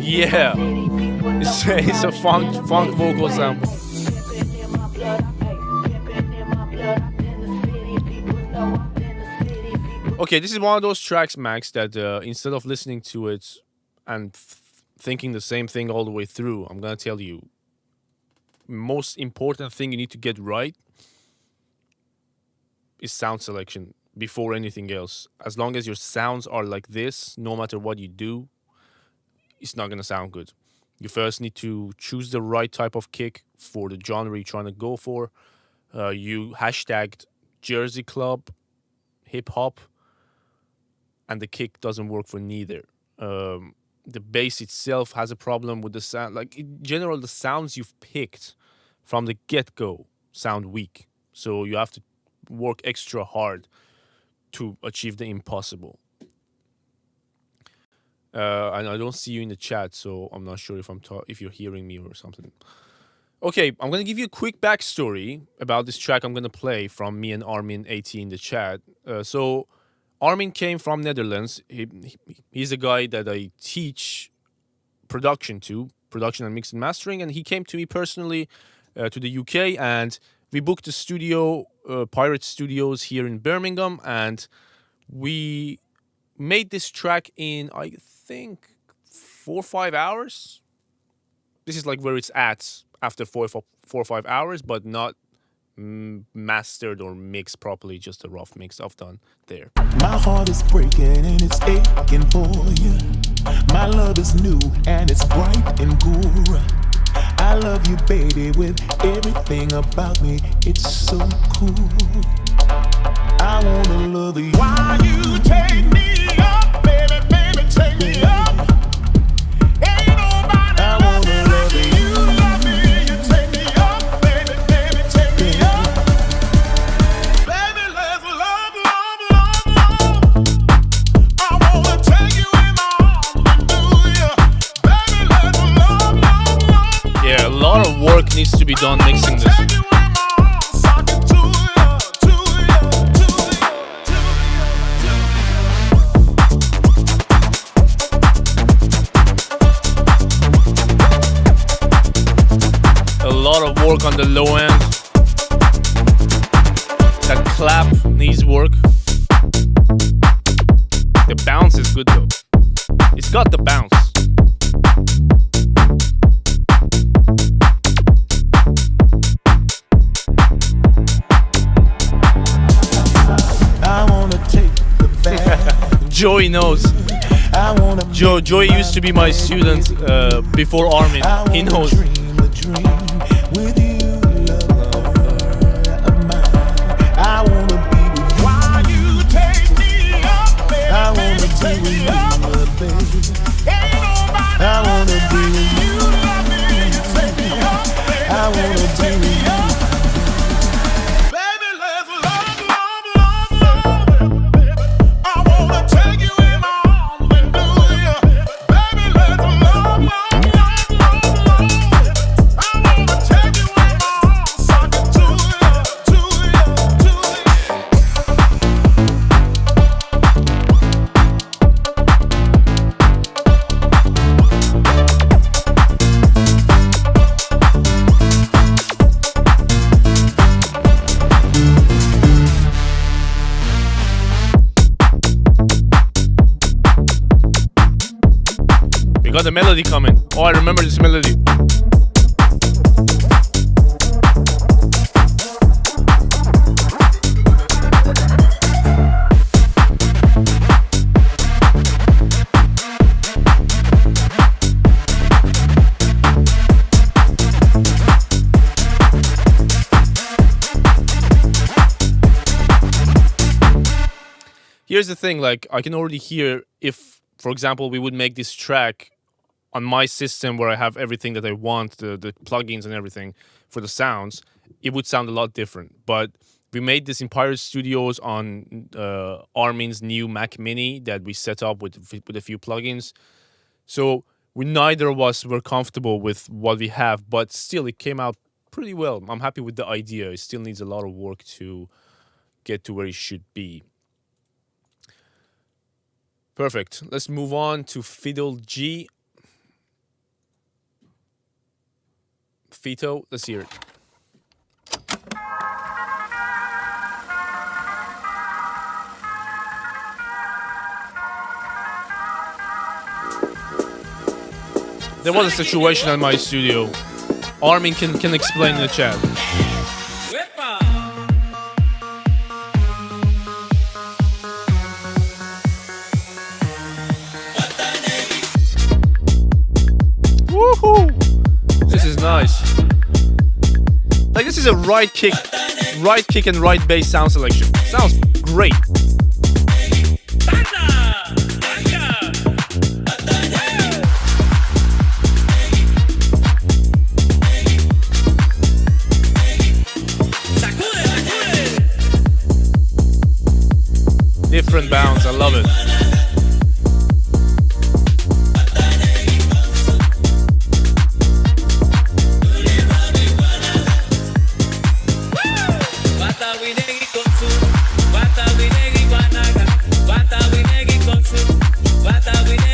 Speaker 2: Yeah, it's a funk vocal sample. Okay, this is one of those tracks, Max, that instead of listening to it and thinking the same thing all the way through, I'm gonna tell you, most important thing you need to get right is sound selection before anything else. As long as your sounds are like this, no matter what you do, it's not gonna sound good. You first need to choose the right type of kick for the genre you're trying to go for. You hashtagged Jersey Club, hip hop, and the kick doesn't work for neither. The bass itself has a problem with the sound. Like in general, the sounds you've picked from the get go sound weak. So you have to work extra hard to achieve the impossible. And I don't see you in the chat, so I'm not sure if you're hearing me or something. Okay, I'm gonna give you a quick backstory about this track I'm gonna play from me and Armin 80 in the chat. So Armin came from Netherlands. He's a guy that I teach production and mix and mastering, and he came to me personally to the UK, and we booked a studio, Pirate Studios here in Birmingham, and we made this track in, I think, 4 or 5 hours. This is like where it's at after 4 or 5 hours, but not mastered or mixed properly, just a rough mix I've done there.
Speaker 7: My heart is breaking and it's aching for you. My love is new and it's bright and cool. I love you, baby, with everything about me. It's so cool. I wanna love you. Why you take me up, baby, baby, take me up. Ain't nobody love me like you love me. You take me up, baby, baby, take me up. Baby, let's love, love, love, love. I wanna take you in my arms and do ya. Baby, let's love, love, love.
Speaker 2: Yeah, a lot of work needs to be done mixing this.
Speaker 7: Take you in my arms, sock it to ya, to ya, to ya, to ya.
Speaker 2: A lot of work on the low end. That clap needs work. The bounce is good though. It's got the bounce.
Speaker 7: I wanna take the bag.
Speaker 2: Joey knows.
Speaker 7: I wanna
Speaker 2: Joey used to be my student before Armin. He knows.
Speaker 7: dream a dream with you, lover of mine. I wanna be with you. Why you take me up, baby? I wanna be with you, baby. Ain't nobody I wanna be with you. Love me, you take me up, baby. I wanna be with you. Baby, let's love, love, love, love, baby. I wanna take you in my arms and do ya. Baby, let's love, love, love, love. I wanna take you in my arms, sock it to ya, to ya, to ya.
Speaker 2: We got the melody coming. Oh, I remember this melody. Here's the thing, like I can already hear if, for example, we would make this track on my system where I have everything that I want, the plugins and everything for the sounds, it would sound a lot different. But we made this in Pirate Studios on Armin's new Mac Mini that we set up with a few plugins. So neither of us were comfortable with what we have, but still it came out pretty well. I'm happy with the idea. It still needs a lot of work to get to where it should be. Perfect. Let's move on to Fiddle G. Fito, let's hear it. There was a situation in my studio. Armin can explain in the chat. Woohoo! This is nice. Like, this is a right kick and right bass sound selection. Sounds great. Different bounce, I love it.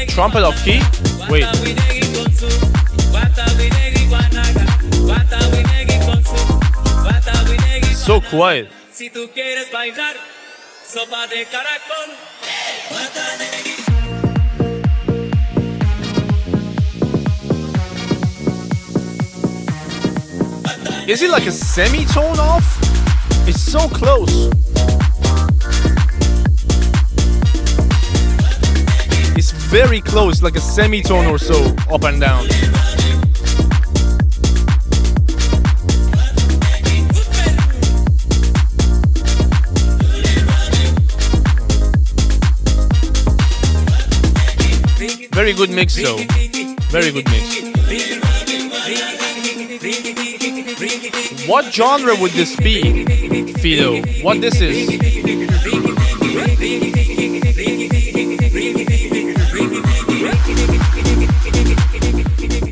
Speaker 2: Trumpet off key? Wait. So quiet. Is it like a semitone off? It's so close. It's very close, like a semitone or so, up and down. Very good mix though. Very good mix. What genre would this be, Fido? What this is?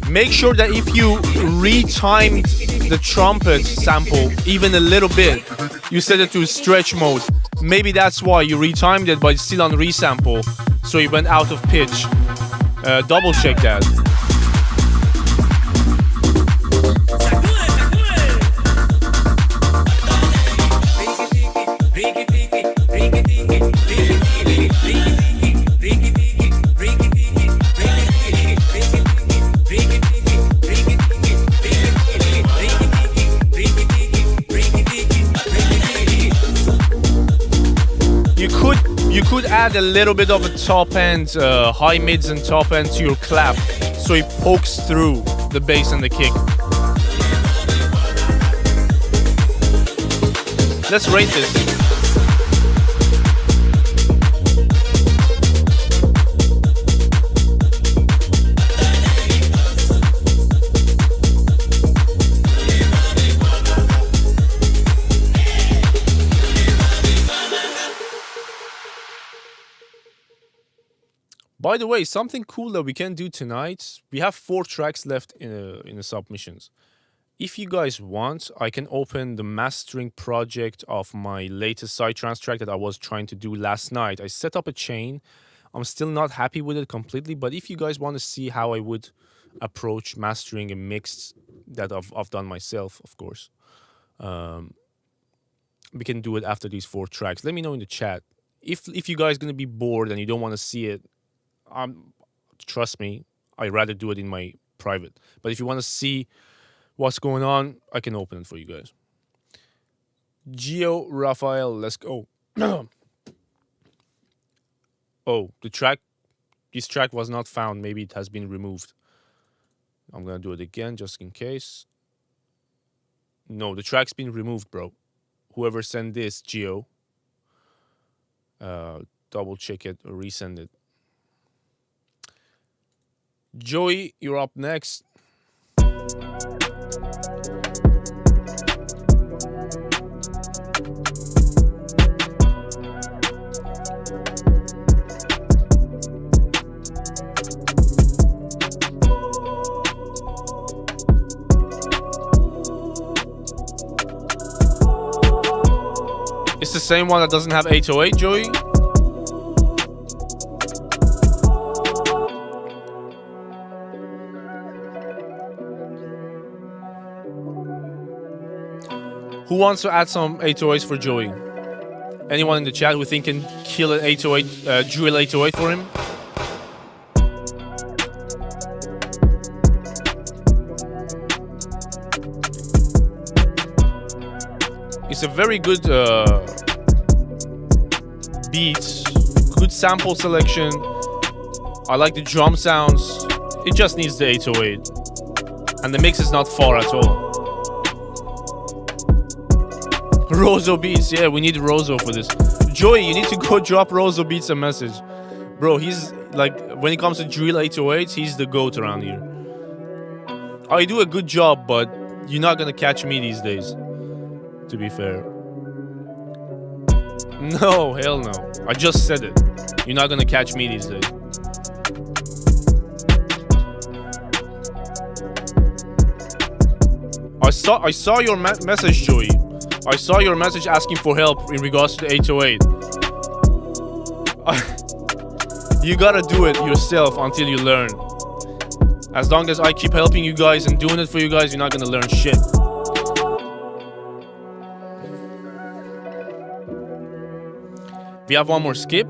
Speaker 2: Make sure that if you retimed the trumpet sample even a little bit, you set it to stretch mode. Maybe that's why you retimed it, but it's still on resample, so you went out of pitch. Double check that. You could add a little bit of a top end, high mids and top end to your clap, so it pokes through the bass and the kick. Let's rate this. By the way, something cool that we can do tonight, we have 4 tracks left in the submissions. If you guys want, I can open the mastering project of my latest Psytrance track that I was trying to do last night. I set up a chain. I'm still not happy with it completely, but if you guys want to see how I would approach mastering a mix that I've done myself, of course, we can do it after these 4 tracks. Let me know in the chat. If you guys are going to be bored and you don't want to see it, trust me, I'd rather do it in my private. But if you want to see what's going on, I can open it for you guys. Gio Raphael, let's go. Oh, this track was not found. Maybe it has been removed. I'm going to do it again just in case. No, the track's been removed, bro. Whoever sent this, Gio, double check it or resend it. Joey, you're up next. It's the same one that doesn't have 808, Joey? Who wants to add some 808s for Joey? Anyone in the chat who think can kill an 808, drill 808 for him? It's a very good beat, good sample selection. I like the drum sounds. It just needs the 808. And the mix is not far at all. Rozo Beats, yeah, we need Rozo for this. Joey, you need to go drop Rozo Beats a message. Bro, he's like, when it comes to drill 808s, he's the GOAT around here. I do a good job, but you're not gonna catch me these days, to be fair. No, hell no. I just said it. You're not gonna catch me these days. I saw your message, Joey. I saw your message asking for help in regards to the 808. You gotta do it yourself until you learn. As long as I keep helping you guys and doing it for you guys, you're not gonna learn shit. We have one more skip.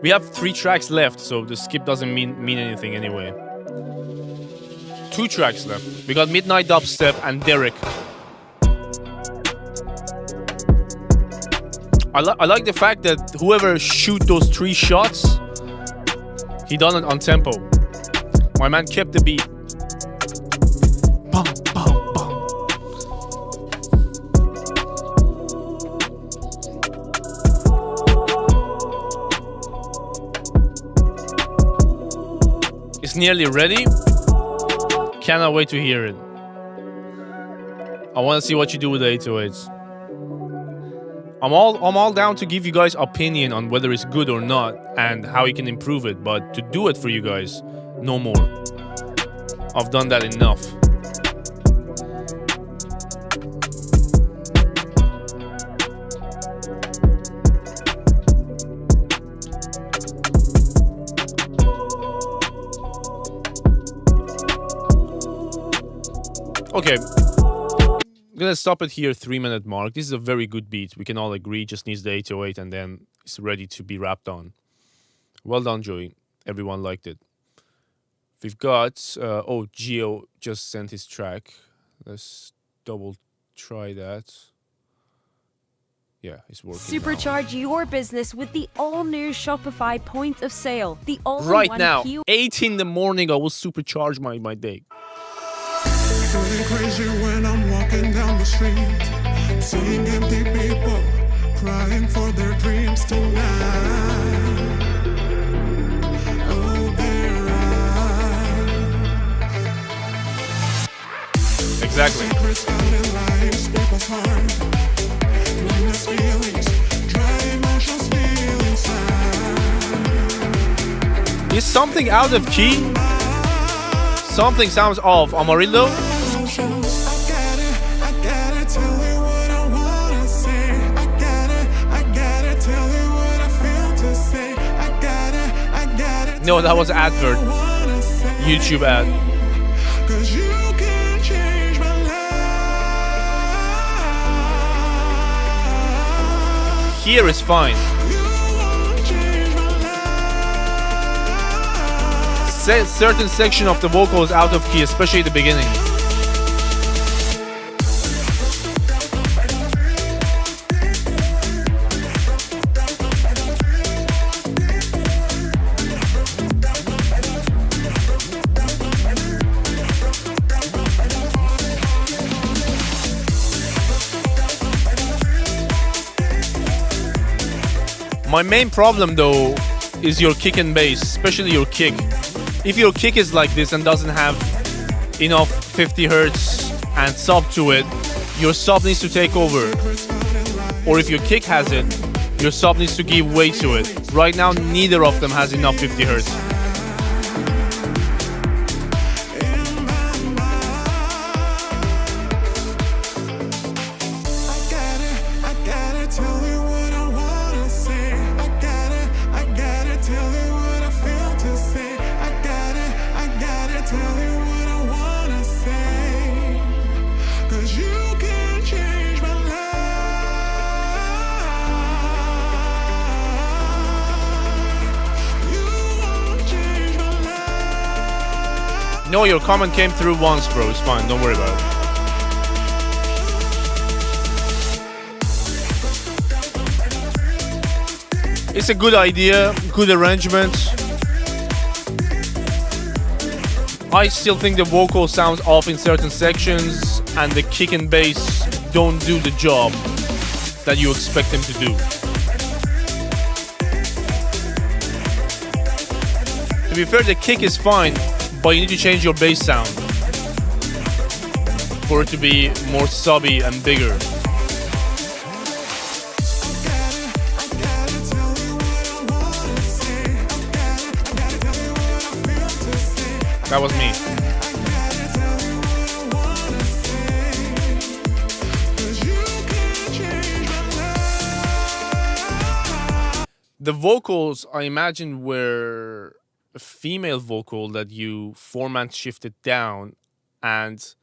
Speaker 2: We have 3 tracks left, so the skip doesn't mean anything anyway. 2 tracks left. We got Midnight Dubstep and Derek. I like the fact that whoever shoot those 3 shots, he done it on tempo. My man kept the beat. Bum, bum, bum. It's nearly ready. Cannot wait to hear it. I want to see what you do with the 808s. I'm all down to give you guys opinion on whether it's good or not and how you can improve it, but to do it for you guys, no more. I've done that enough. Okay. I'm gonna stop it here, 3-minute mark. This is a very good beat. We can all agree. Just needs the 808 and then it's ready to be rapped on. Well done, Joey. Everyone liked it. We've got Gio just sent his track. Let's double try that. Yeah, it's working.
Speaker 8: Supercharge your business with the all-new Shopify point of sale. The all
Speaker 2: right now, 8 in the morning, I will supercharge my day.
Speaker 9: Feeling crazy when I'm walking down the street, seeing empty people crying for their dreams tonight. Oh, their eyes.
Speaker 2: Exactly.
Speaker 9: Secrets out in lives, people's heart. Numbness feelings, dry emotions feel inside.
Speaker 2: Is something out of key? Something sounds off. Amarillo? No, that was advert. YouTube ad. Here is fine. Certain section of the vocal is out of key, especially at the beginning. My main problem though is your kick and bass, especially your kick. If your kick is like this and doesn't have enough 50 hertz and sub to it, your sub needs to take over. Or if your kick has it, your sub needs to give way to it. Right now, neither of them has enough 50 hertz. No, your comment came through once, bro. It's fine. Don't worry about it. It's a good idea, good arrangement. I still think the vocal sounds off in certain sections, and the kick and bass don't do the job that you expect them to do. To be fair, the kick is fine, but you need to change your bass sound for it to be more subby and bigger. That was me. The vocals, I imagine, were a female vocal that you format shifted down, and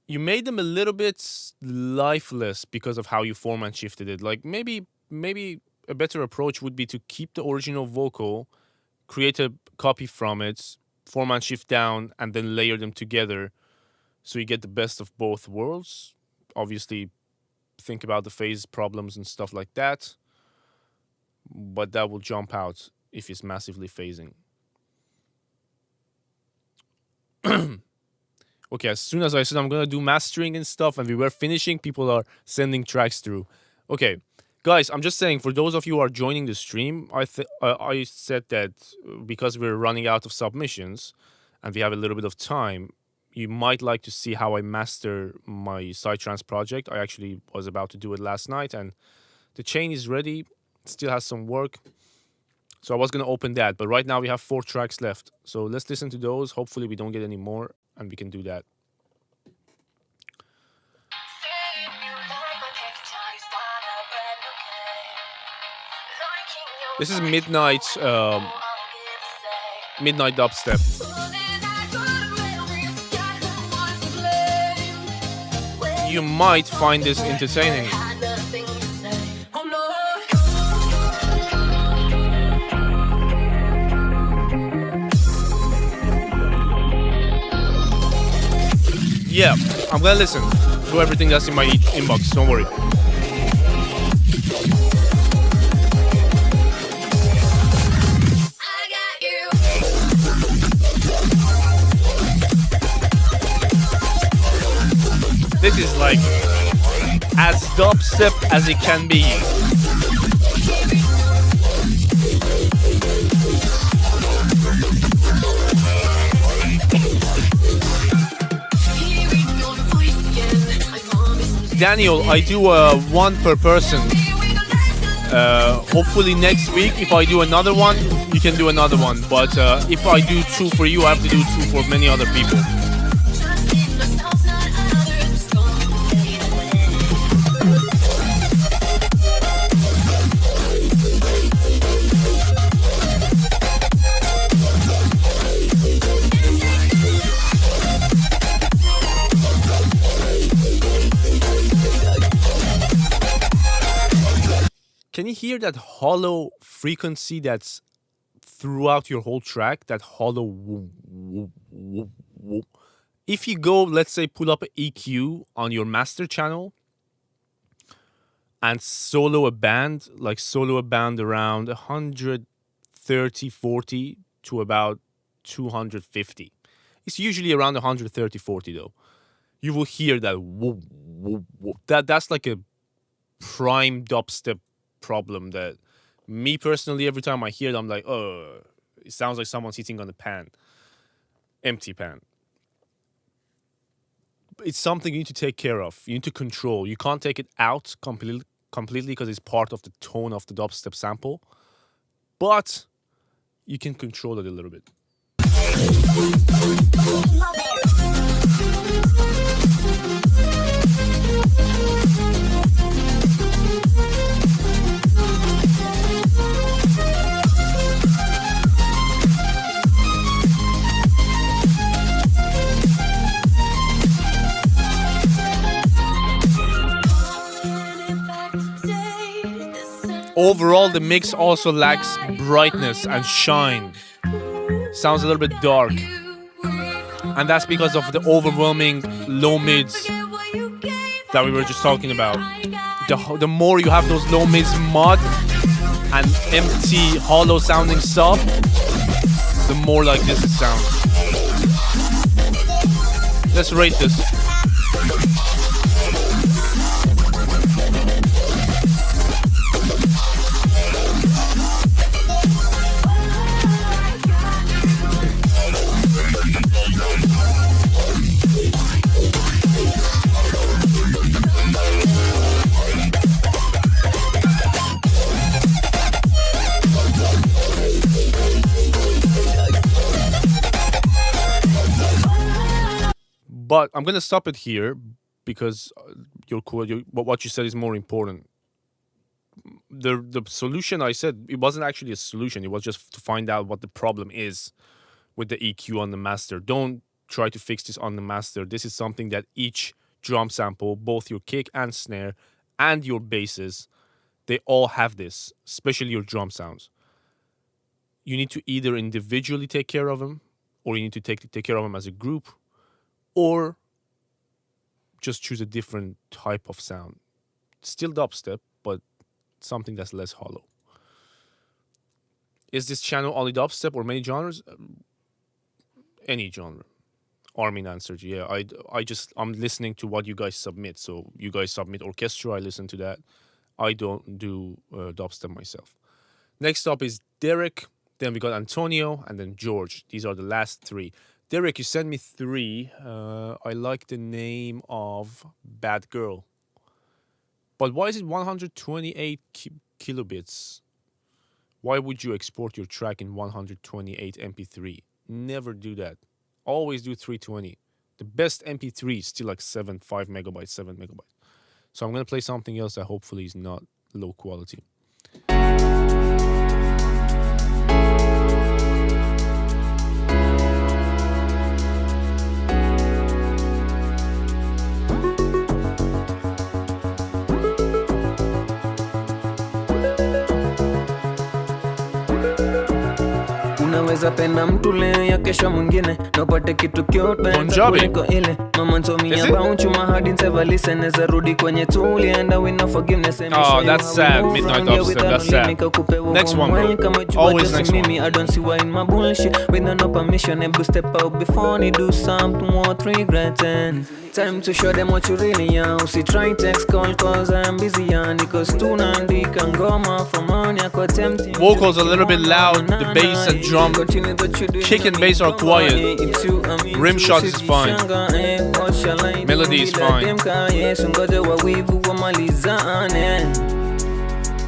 Speaker 2: you made them a little bit lifeless because of how you format shifted it. Like maybe a better approach would be to keep the original vocal, create a copy from it, format shift down, and then layer them together so you get the best of both worlds. Obviously, think about the phase problems and stuff like that, but that will jump out if it's massively phasing. Okay, as soon as I said I'm gonna do mastering and stuff and we were finishing, people are sending tracks through. Okay, guys, I'm just saying, for those of you who are joining the stream, I said that because we're running out of submissions and we have a little bit of time, you might like to see how I master my Psytrance project. I actually was about to do it last night, and the chain is ready, still has some work. So I was going to open that, but right now we have 4 tracks left. So let's listen to those. Hopefully we don't get any more, and we can do that. This is midnight dubstep. You might find this entertaining. Yeah, I'm gonna listen to everything that's in my inbox, don't worry. This is like as dubstep as it can be. Daniel, I do one per person. Hopefully next week, if I do another one, you can do another one. But if I do 2 for you, I have to do 2 for many other people. Can you hear that hollow frequency that's throughout your whole track? That hollow whoop, whoop, whoop, whoop. If you go, let's say, pull up an EQ on your master channel and solo a band around 130, 40 to about 250. It's usually around 130, 40 though. You will hear that whoop, whoop, whoop. That's like a prime dubstep problem that me personally, every time I hear it, I'm like, oh, it sounds like someone's hitting on a pan. Empty pan. It's something you need to take care of. You need to control. You can't take it out completely because it's part of the tone of the dubstep sample. But you can control it a little bit. Overall, the mix also lacks brightness and shine. Sounds a little bit dark. And that's because of the overwhelming low mids that we were just talking about. The more you have those low mids mod and empty, hollow sounding sub, the more like this it sounds. Let's rate this. But I'm gonna stop it here because what you said is more important. The solution I said, it wasn't actually a solution. It was just to find out what the problem is with the EQ on the master. Don't try to fix this on the master. This is something that each drum sample, both your kick and snare and your basses, they all have this, especially your drum sounds. You need to either individually take care of them, or you need to take care of them as a group, or just choose a different type of sound. Still dubstep, but something that's less hollow. Is this channel only dubstep or many genres? Any genre. Armin answered, yeah. I'm listening to what you guys submit. So you guys submit orchestra, I listen to that. I don't do dubstep myself. Next up is Derek. Then we got Antonio and then George. These are the last three. Derek, you sent me three. I like the name of Bad Girl. But why is it 128 kilobits? Why would you export your track in 128 MP3? Never do that. Always do 320. The best MP3 is still like 5 megabytes, 7 megabytes. So I'm going to play something else that hopefully is not low quality.
Speaker 10: Unaweza penda mtu leo ya kesho mwingine na upate kitu cute kuliko ile mama nsomia about you my heart didn't ever listen neza rudi kwenye tuli and we no forgiveness.
Speaker 2: Oh, that's sad. Midnight Dubstep, that's sad. Next one, bro. Always next one.
Speaker 10: I don't see why in my bullshit with no permission able step out before they do something worth regretting. Time to show them what you really are. Usi try text call cause I'm busy and because tunaandika ngoma for money ako tempting.
Speaker 2: Vocals a little bit loud, the bass and drum, kick and bass are quiet. Rim shots is fine. Melody is fine.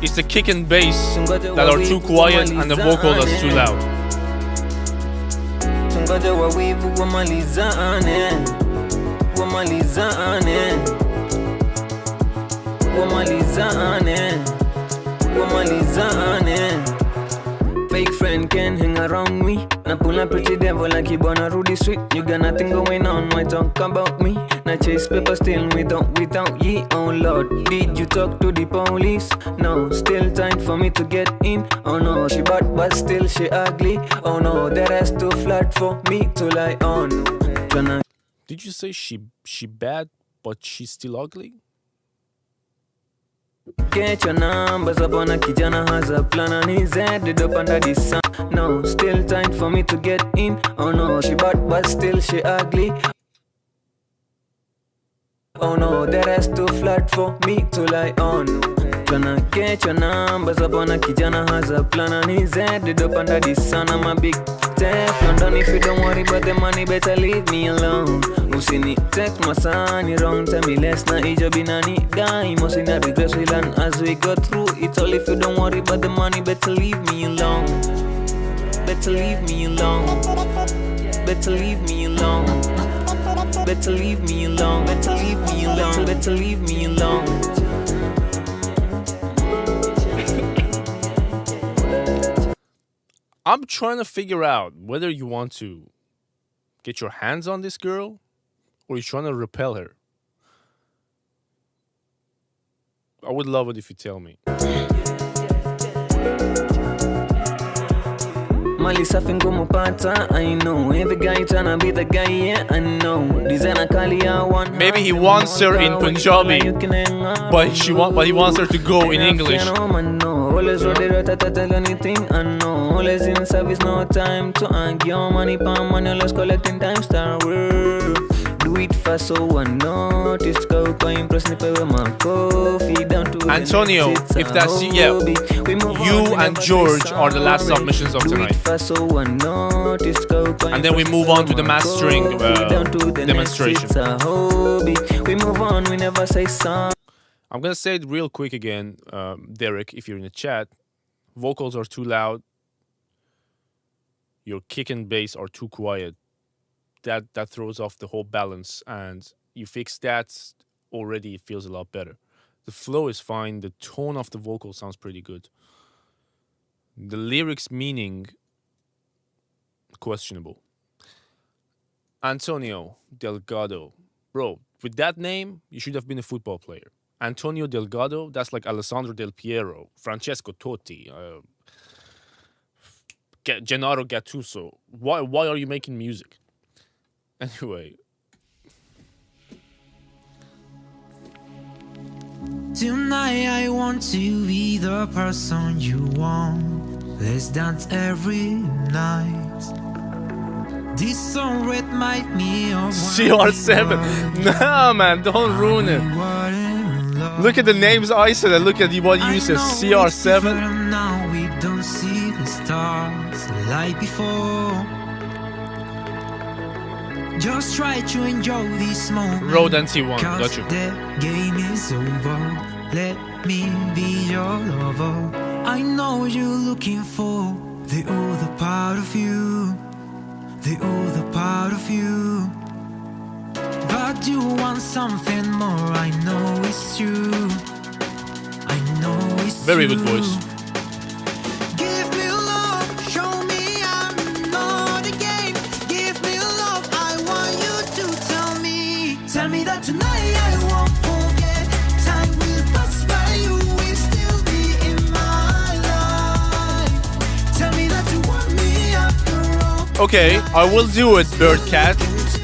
Speaker 2: It's the kick and bass that are too quiet and the vocal that's too loud.
Speaker 10: Fake friend can hang around me. Na pull a pretty devil like you wanna Rudy Street. You got nothing going on, why talk about me? Na chase paper still without ye, oh Lord. Did you talk to the police? No, still time for me to get in. Oh no, she bad but still she ugly. Oh no, that ass too flat for me to lie on.
Speaker 2: Did you say she bad but she's still ugly?
Speaker 10: Get your numbers up on a kijana has a plan and he's headed up under the sun. No, still time for me to get in. Oh no, she bad but still she ugly. Oh no, that ass too flat for me to lie on. Tryna get your numbers up on a kijana has a plan and he's headed up under the sun. I'm a big Teflon done. If you don't worry about the money, better leave me alone. Usini text my son, you wrong, tell me less na ijo binani die. Musina regress we learn as we go through it all. If you don't worry about the money, better leave me alone. Better leave me alone. Better leave me alone. Better leave me alone. Better leave me alone. Better leave me alone.
Speaker 2: I'm trying to figure out whether you want to get your hands on this girl or you're trying to repel her. I would love it if you tell me.
Speaker 10: mali safi ngumu pata, I know. Every guy tryna be the guy, yeah, I know. Designer kali ya one.
Speaker 2: Maybe he wants her in Punjabi, but he wants her to go in English.
Speaker 10: Always anything I know. Always in service, no time to argue. Money pa money, let's collecting time star. Do it fast so I notice. Go impress me with my coffee down to
Speaker 2: Antonio, if that's you and George are the last submissions of tonight. And then we move on to the mastering demonstration.
Speaker 10: We move on, we never say sorry.
Speaker 2: I'm gonna say it real quick again, Derek, if you're in the chat. Vocals are too loud. Your kick and bass are too quiet. That throws off the whole balance, and you fix that, already it feels a lot better. The flow is fine, the tone of the vocal sounds pretty good. The lyrics meaning, questionable. Antonio Delgado. Bro, with that name, you should have been a football player. Antonio Delgado, that's like Alessandro Del Piero, Francesco Totti, Gennaro Gattuso. Why are you making music? Anyway.
Speaker 3: Tonight I want to be the person you want. Let's dance every night. This song reminds me of
Speaker 2: CR7. Nah, man, don't ruin it. Look at the names I said and look at what you said. CR7.
Speaker 3: Now we don't see the stars like before. Just try to enjoy this moment.
Speaker 2: Road NT1, got you.
Speaker 3: The game is over. Let me be your lover. I know you're looking for the other part of you, the other part of you. But you want something more. I know it's true. I know it's
Speaker 2: very
Speaker 3: true.
Speaker 2: good voice.
Speaker 3: Give me love, show me I'm not a game. Give me love, I want you to tell me that tonight I won't forget. Time will pass by, you will still be in my life. Tell me that you want me after all.
Speaker 2: Okay, I will do it, Birdcat.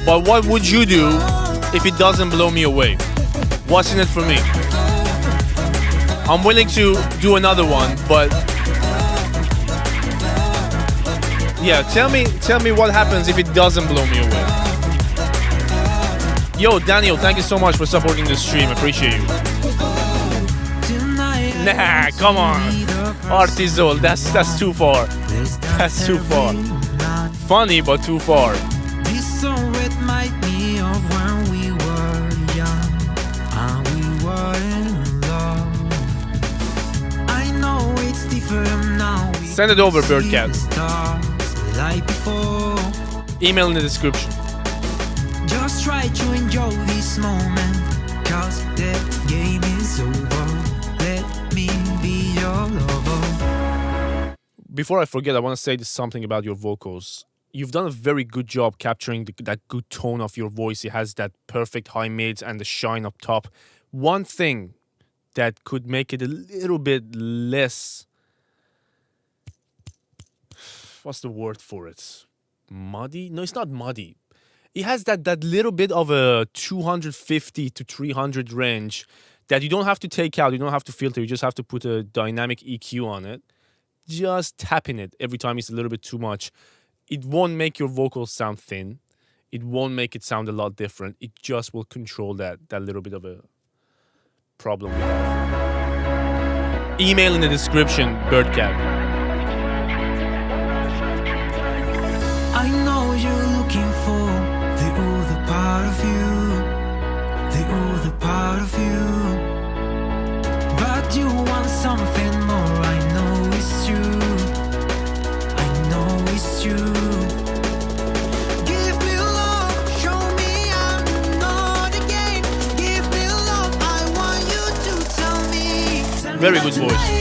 Speaker 2: But what would you do if it doesn't blow me away? What's in it for me? I'm willing to do another one, but yeah, tell me what happens if it doesn't blow me away. Yo, Daniel, thank you so much for supporting the stream. Appreciate you. Nah, come on. Artizol, that's too far. That's too far. Funny, but too far.
Speaker 3: This song reminds me of when we were young and we were in love. I know it's different now.
Speaker 2: Send it over, Birdcat.
Speaker 3: Like before.
Speaker 2: Email in the description.
Speaker 3: Just try to enjoy this moment, cause the game is over. Let me be your lover.
Speaker 2: Before I forget, I want to say something about your vocals. You've done a very good job capturing that good tone of your voice. It has that perfect high mids and the shine up top. One thing that could make it a little bit less... What's the word for it? Muddy? No, it's not muddy. It has that little bit of a 250 to 300 range that you don't have to take out. You don't have to filter. You just have to put a dynamic EQ on it. Just tapping it every time it's a little bit too much. It won't make your vocals sound thin. It won't make it sound a lot different. It just will control that little bit of a problem we have. Email in the description, Birdcat.
Speaker 3: I know you're looking for the other part of you, the other part of you. But you want something more. I know it's true. I know it's true. Give me love, show me I'm not a game. Give me love, I want you to tell me.
Speaker 2: Very good voice.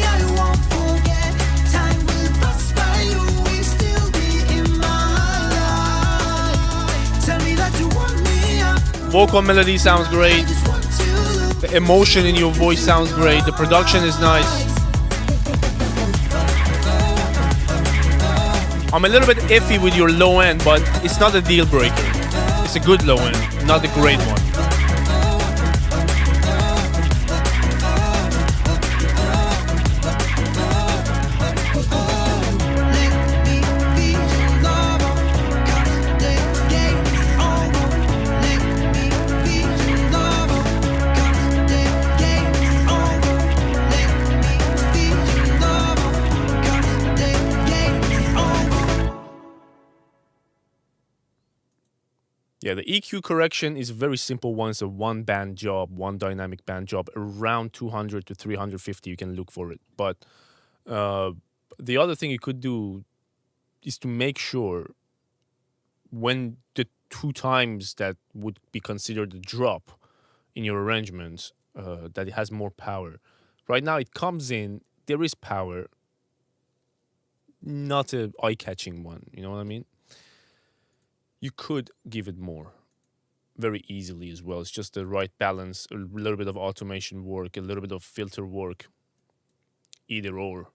Speaker 2: Vocal melody sounds great. The emotion in your voice sounds great. The production is nice. I'm a little bit iffy with your low end, but it's not a deal breaker. It's a good low end, not a great one. Yeah, the EQ correction is a very simple one. It's a one band job, one dynamic band job, around 200 to 350. You can look for it. But the other thing you could do is to make sure when the 2 times that would be considered a drop in your arrangements, that it has more power. Right now it comes in, there is power, not a eye-catching one, you know what I mean? You could give it more very easily as well. It's just the right balance, a little bit of automation work, a little bit of filter work, either or.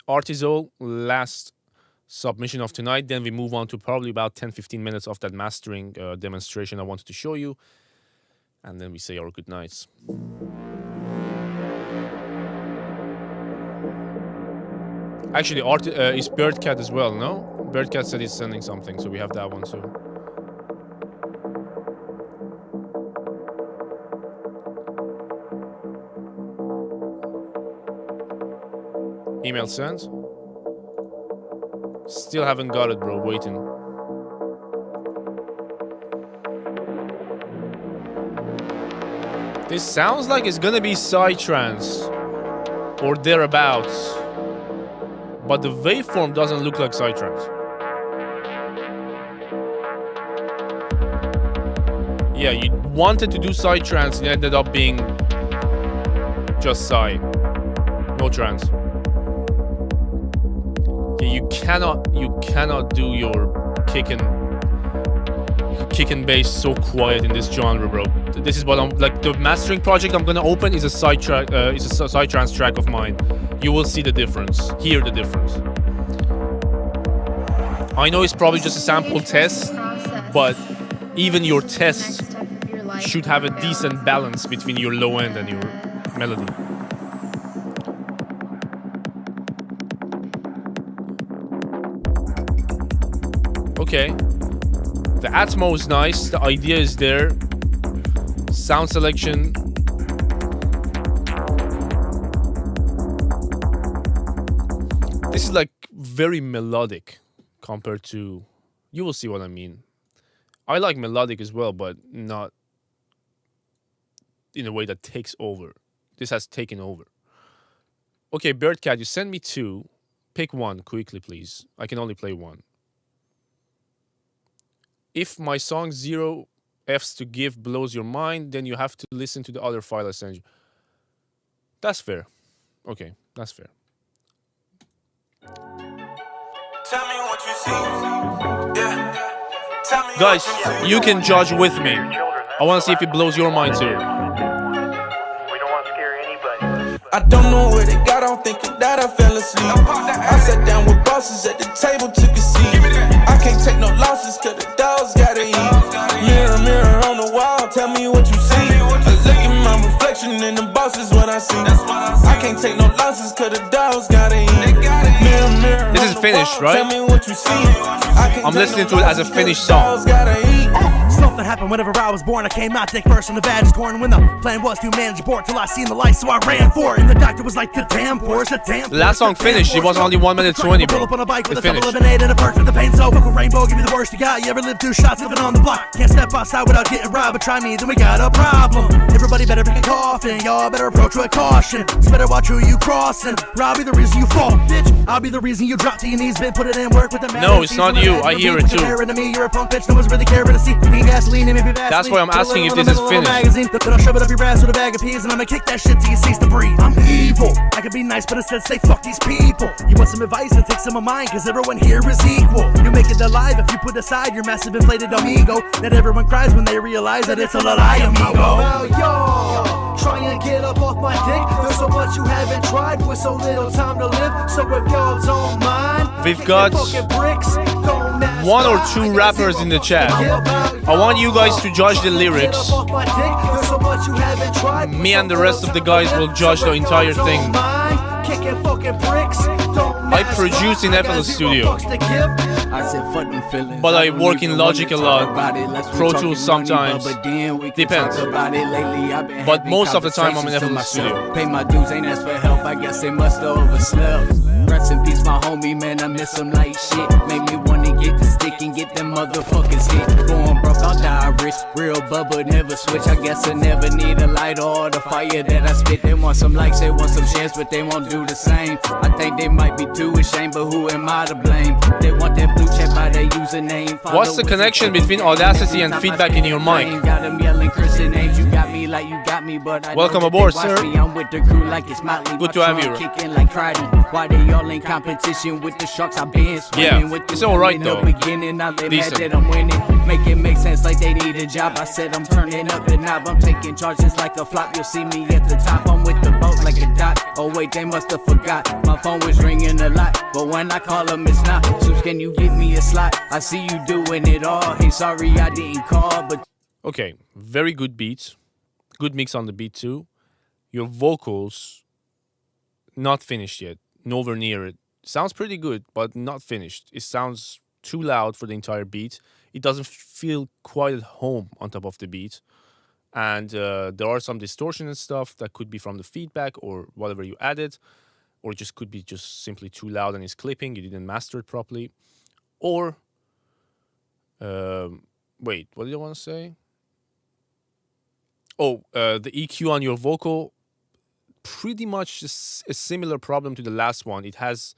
Speaker 2: Artisol, last submission of tonight. Then we move on to probably about 10-15 minutes of that mastering demonstration I wanted to show you. And then we say our good nights. Actually, is Birdcat as well, no? Birdcat said he's sending something, so we have that one too. Email sent. Still haven't got it, bro. Waiting. This sounds like it's gonna be psytrance or thereabouts, but the waveform doesn't look like psytrance. Yeah, you wanted to do psytrance, it ended up being just psy, no trance. Yeah, you cannot do your kick and bass so quiet in this genre, bro. This is what I'm like. The mastering project I'm gonna open is a psytrance track of mine. You will see the difference, hear the difference. I know it's probably just a sample test, but even your test should have a decent balance between your low end and your melody. Okay. The Atmo is nice, the idea is there. Sound selection. This is like very melodic compared to, you will see what I mean. I like melodic as well, but not in a way that takes over. This has taken over. Okay, Birdcat, you send me 2. Pick one quickly, please. I can only play one. If my song 0 F's to give blows your mind, then you have to listen to the other file I sent you. That's fair. Okay, that's fair.
Speaker 3: Tell me what you see. Yeah. Tell me
Speaker 2: Guys, you can judge with me. I want to see if it blows your mind too.
Speaker 3: I don't know where they got off thinking that I fell asleep. I sat down with bosses at the table, took a seat. I can't take no losses, cause the dogs gotta eat. Mirror, mirror on the wall, tell me what you see. I look at my reflection in the bosses, what I see. I can't take no losses, cause the dogs gotta eat. Mirror, mirror.
Speaker 2: This is finished, right?
Speaker 3: Tell me what you see.
Speaker 2: I'm listening to it as a finished song.
Speaker 11: Something happened whenever I was born. I came out dick first on the badge torn. When the plan was to manage abort till I seen the light, so I ran for it. And the doctor was like, the damn Porsche, the damn.
Speaker 2: The last song finished. It was only 1 minute 20, bro.
Speaker 11: Pull up on a bike with
Speaker 2: It
Speaker 11: a double
Speaker 2: finished.
Speaker 11: lemonade and a perk with the pain. So fuck a rainbow, give me the worst you got. You ever lived 2 shots living on the block? Can't step outside without getting robbed, but try me, then we got a problem. Everybody better pick a coffin. Y'all better approach with caution. So better watch who you crossing. Or I'll be the reason you fall, bitch. I'll be the reason you drop to your knees. Been put it in work with the man.
Speaker 2: No, it's not you. I hear it too.
Speaker 11: To me, you're a punk bitch. No one's really caring to see. Me gasoline and maybe
Speaker 2: That's why I'm asking if this is finished.
Speaker 11: Then I'll shove it up your ass with a bag of peas, and I'ma kick that shit till you cease to breathe. I'm evil. I could be nice, but instead say fuck these people. You want some advice and take some of mine, cause everyone here is equal. You make it alive if you put aside your massive inflated amigo. That everyone cries when they realize that it's a lie, amigo.
Speaker 12: Well, yo, try and get up off my dick. There's so
Speaker 3: so much you haven't tried with so little time to live. So if y'all don't mind,
Speaker 2: we've got one or two rappers in the chat. I want you guys to judge the lyrics. Me and the rest of the guys will judge the entire thing. I produce in FL Studio, but I work in Logic a lot, Pro Tools sometimes, depends. But most of the time I'm in FL Studio.
Speaker 3: Pay my dues, ain't asked for help, I guess they must have overslept. Rest in peace, my homie, man, I miss him like shit. Made me wanna get the stick and get them motherfuckers hit. Going broke, I'll die rich. Real bubba, never switch. I guess I never need a light or the fire that I spit. They want some likes, they want some shares, but they won't do the same. I think they might be too ashamed, but who am I to blame? They want that blue check by their username.
Speaker 2: What's the connection between Audacity and feedback in your mic?
Speaker 3: Got them yelling Christian names, you got me like you got me, but I
Speaker 2: welcome aboard, sir.
Speaker 3: I'm with the crew like it's Motley.
Speaker 2: Good to have you.
Speaker 3: Kicking like Trident. Why they all in competition with the sharks? I've been swimming with
Speaker 2: it's alright though.
Speaker 3: Beginning, I let that I'm winning. Make it make sense like they need a job. I said I'm turning up the knob. I'm taking charges like a flop. You'll see me at the top. I'm with the boat like a dot. Oh wait, they must have forgot. My phone was ringing a lot, but when I call them, it's not. So can you give me a slot? I see you doing it all. Hey, sorry I didn't call, but
Speaker 2: okay, very good beat. Good mix on the beat too. Your vocals not finished yet. Nowhere near it. Sounds pretty good, but not finished. It sounds too loud for the entire beat. It doesn't feel quite at home on top of the beat. And there are some distortion and stuff that could be from the feedback or whatever you added. Or it just could be just simply too loud and it's clipping. You didn't master it properly. Or, wait, what did I want to say? Oh, the EQ on your vocal, pretty much a similar problem to the last one. It has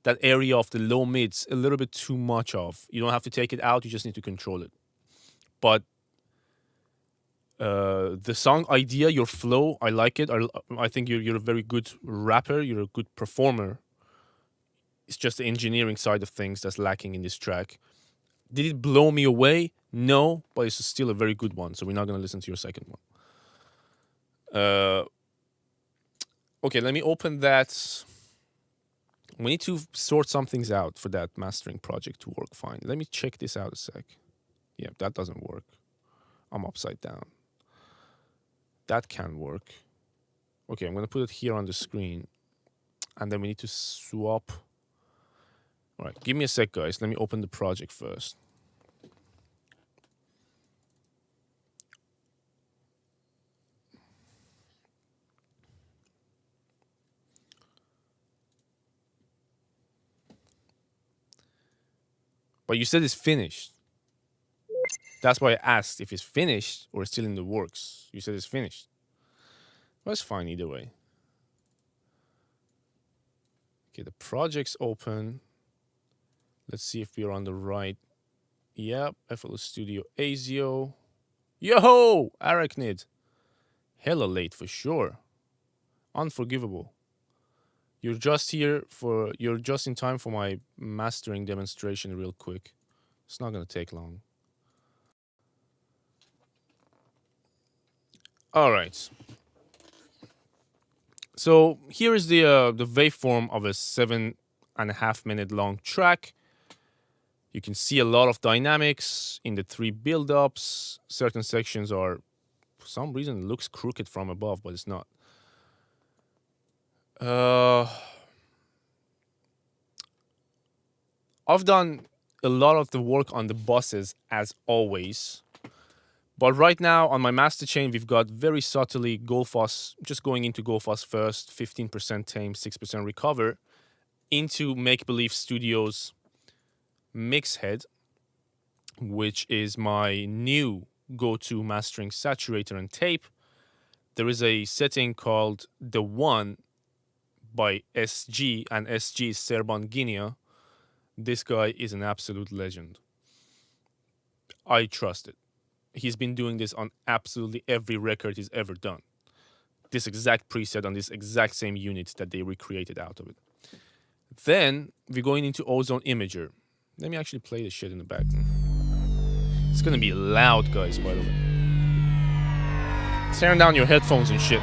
Speaker 2: that area of the low mids a little bit too much of. You don't have to take it out, you just need to control it. But the song idea, your flow, I like it. I think you're a very good rapper, you're a good performer. It's just the engineering side of things that's lacking in this track. Did it blow me away? No, but it's still a very good one, so we're not going to listen to your second one. Okay, let me open that. We need to sort some things out for that mastering project to work fine. Let me check this out a sec. Yeah, that doesn't work. I'm upside down. That can work. Okay, I'm going to put it here on the screen. And then we need to swap. All right, give me a sec, guys. Let me open the project first. But you said it's finished. That's why I asked if it's finished or it's still in the works. You said it's finished. Well, it's fine either way. Okay, the project's open. Let's see if we're on the right. Yep, FL Studio ASIO. Yo, Arachnid. Hella late for sure. Unforgivable. You're just in time for my mastering demonstration real quick. It's not gonna take long. All right. So here is the waveform of a 7.5 minute long track. You can see a lot of dynamics in the 3 build-ups. Certain sections are, for some reason, it looks crooked from above, but it's not. I've done a lot of the work on the buses as always, but right now on my master chain we've got very subtly Go Fuzz, just going into Go Fuzz first, 15% tame, 6% recover, into Make Believe Studios mix head, which is my new go-to mastering saturator and tape. There is a setting called The One by SG, and SG is Serban Guinea. This guy is an absolute legend. I trust it. He's been doing this on absolutely every record he's ever done. This exact preset on this exact same unit that they recreated out of it. Then we're going into Ozone Imager. Let me actually play this shit in the back. It's gonna be loud, guys, by the way. Tearing down your headphones and shit.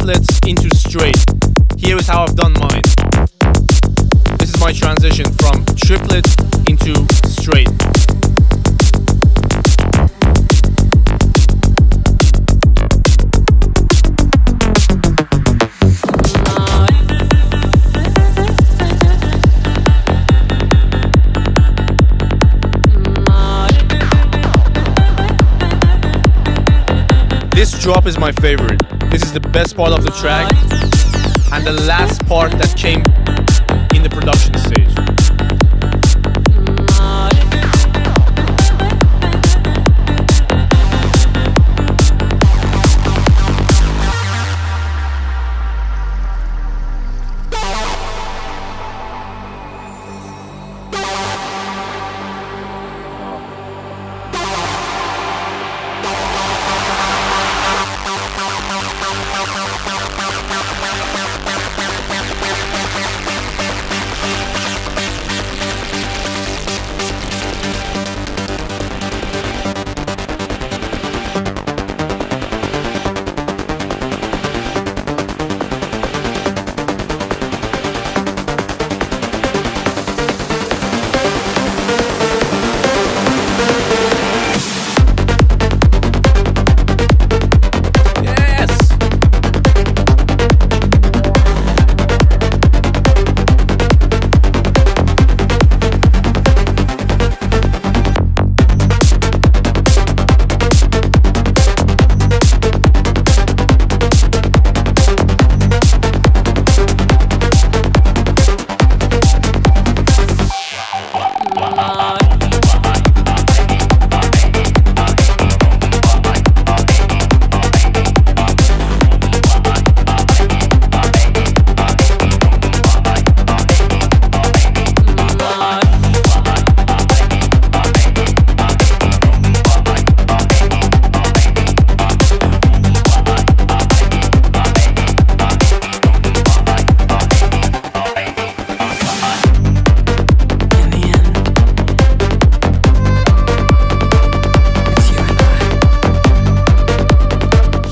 Speaker 2: triplets into straight. Here is how I've done mine. This is my transition from triplet into straight. This drop is my favorite. This is the best part of the track and the last part that came in the production stage.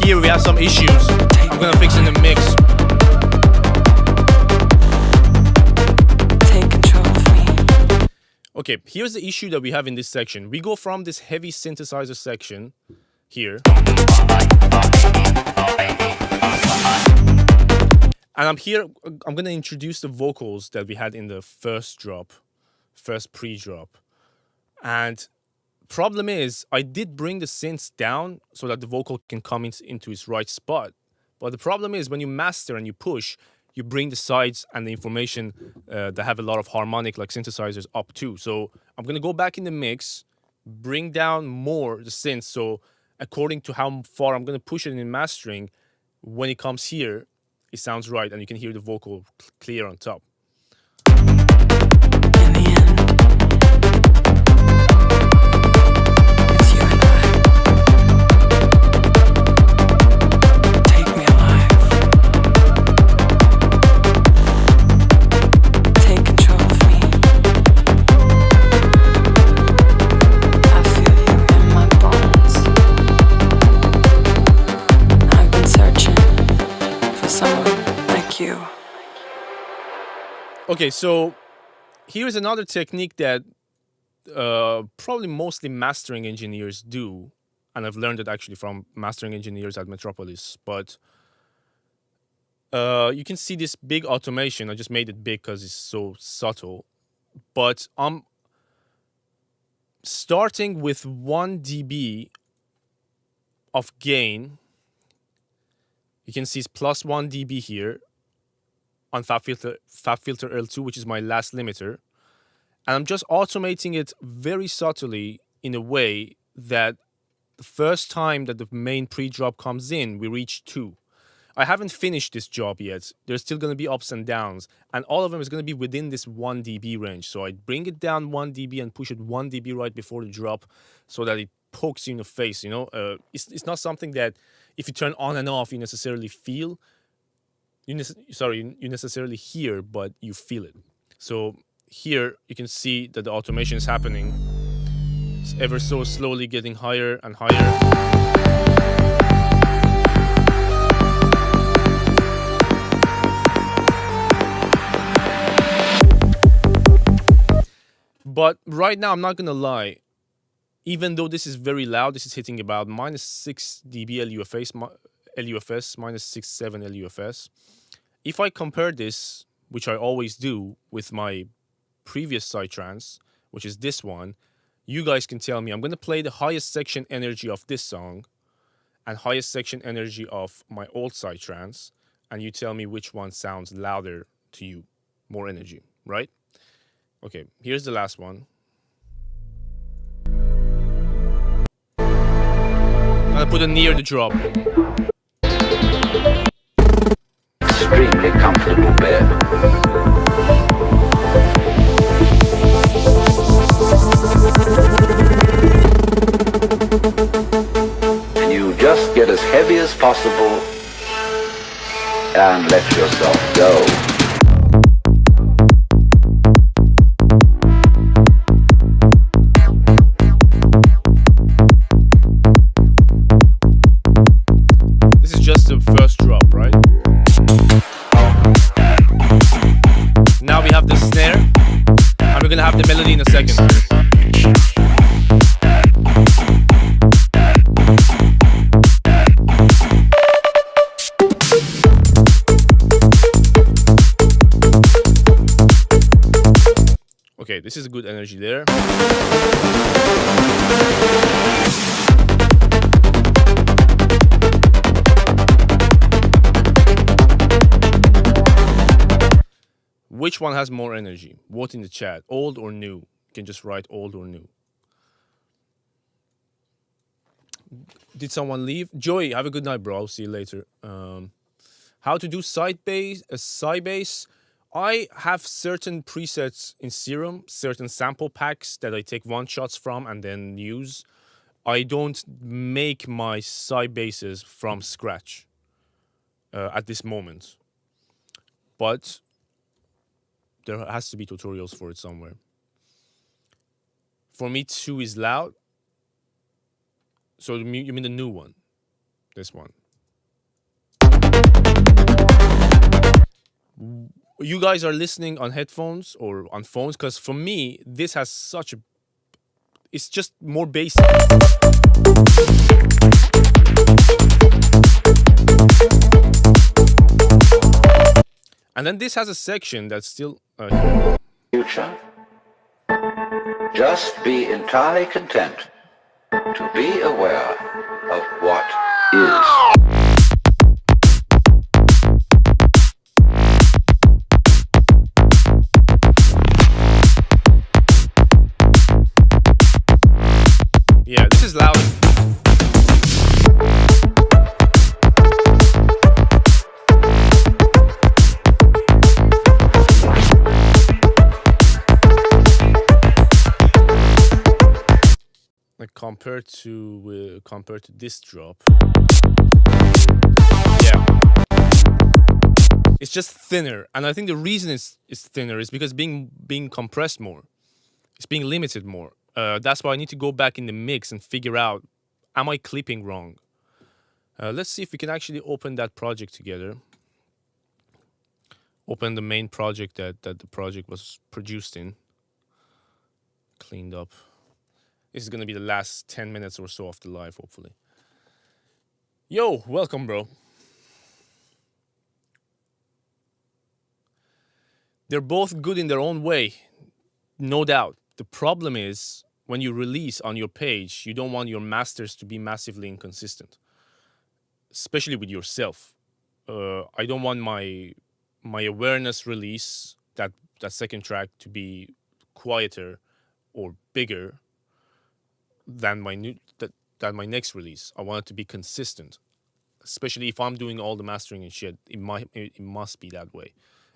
Speaker 2: Here we have some issues. I'm gonna fix in the mix.
Speaker 12: Take control of me.
Speaker 2: Okay, here's the issue that we have in this section. We go from this heavy synthesizer section here. And I'm gonna introduce the vocals that we had in the first pre-drop. And problem is, I did bring the synths down so that the vocal can come into its right spot. But the problem is, when you master and you push, you bring the sides and the information that have a lot of harmonic, like synthesizers, up too. So I'm going to go back in the mix, bring down more the synths. So according to how far I'm going to push it in mastering, when it comes here, it sounds right. And you can hear the vocal clear on top. Okay, so here's another technique that probably mostly mastering engineers do, and I've learned it actually from mastering engineers at Metropolis. But you can see this big automation. I just made it big because it's so subtle. But I'm starting with 1 dB of gain. You can see it's plus 1 dB here on FabFilter L2, which is my last limiter. And I'm just automating it very subtly in a way that the first time that the main pre-drop comes in, we reach 2. I haven't finished this job yet. There's still going to be ups and downs, and all of them is going to be within this 1 dB range. So I bring it down 1 dB and push it 1 dB right before the drop so that it pokes you in the face, you know? It's not something that if you turn on and off, you necessarily feel. You necessarily hear, but you feel it. So here you can see that the automation is happening. It's ever so slowly getting higher and higher. But right now, I'm not gonna lie. Even though this is very loud, this is hitting about minus 6 dB LUFS, minus 6.7 LUFS. If I compare this, which I always do, with my previous psytrance, which is this one, you guys can tell me. I'm gonna play the highest section energy of this song and highest section energy of my old psytrance, and you tell me which one sounds louder to you, more energy, right? Okay, here's the last one. I'm gonna put it near the drop.
Speaker 13: Extremely comfortable bed. And you just get as heavy as possible and let yourself go.
Speaker 2: This is just the first drop, right? Now we have the snare, and we're gonna have the melody in a second. Okay, this is a good energy there. Which one has more energy? Vote in the chat. Old or new? You can just write old or new. Did someone leave? Joey, have a good night, bro. I'll see you later. How to do side bass? I have certain presets in Serum, certain sample packs that I take one shots from and then use. I don't make my side basses from scratch at this moment. But there has to be tutorials for it somewhere. For me, 2 is loud. So you mean the new one? This one. You guys are listening on headphones or on phones? Because for me, this has such a... It's just more basic. And then this has a section that's still...
Speaker 13: Future. Just be entirely content to be aware of what is.
Speaker 2: Yeah, this is loud. Like compared to this drop. Yeah. It's just thinner, and I think the reason it's thinner is because being compressed more. It's being limited more. That's why I need to go back in the mix and figure out, am I clipping wrong? Let's see if we can actually open that project together. Open the main project that the project was produced in. Cleaned up. This is going to be the last 10 minutes or so of the live, hopefully. Yo, welcome, bro. They're both good in their own way, no doubt. The problem is, when you release on your page, you don't want your masters to be massively inconsistent, especially with yourself. I don't want my awareness release, that second track, to be quieter or bigger than my next release. I want it to be consistent, especially if I'm doing all the mastering and shit. It must be that way,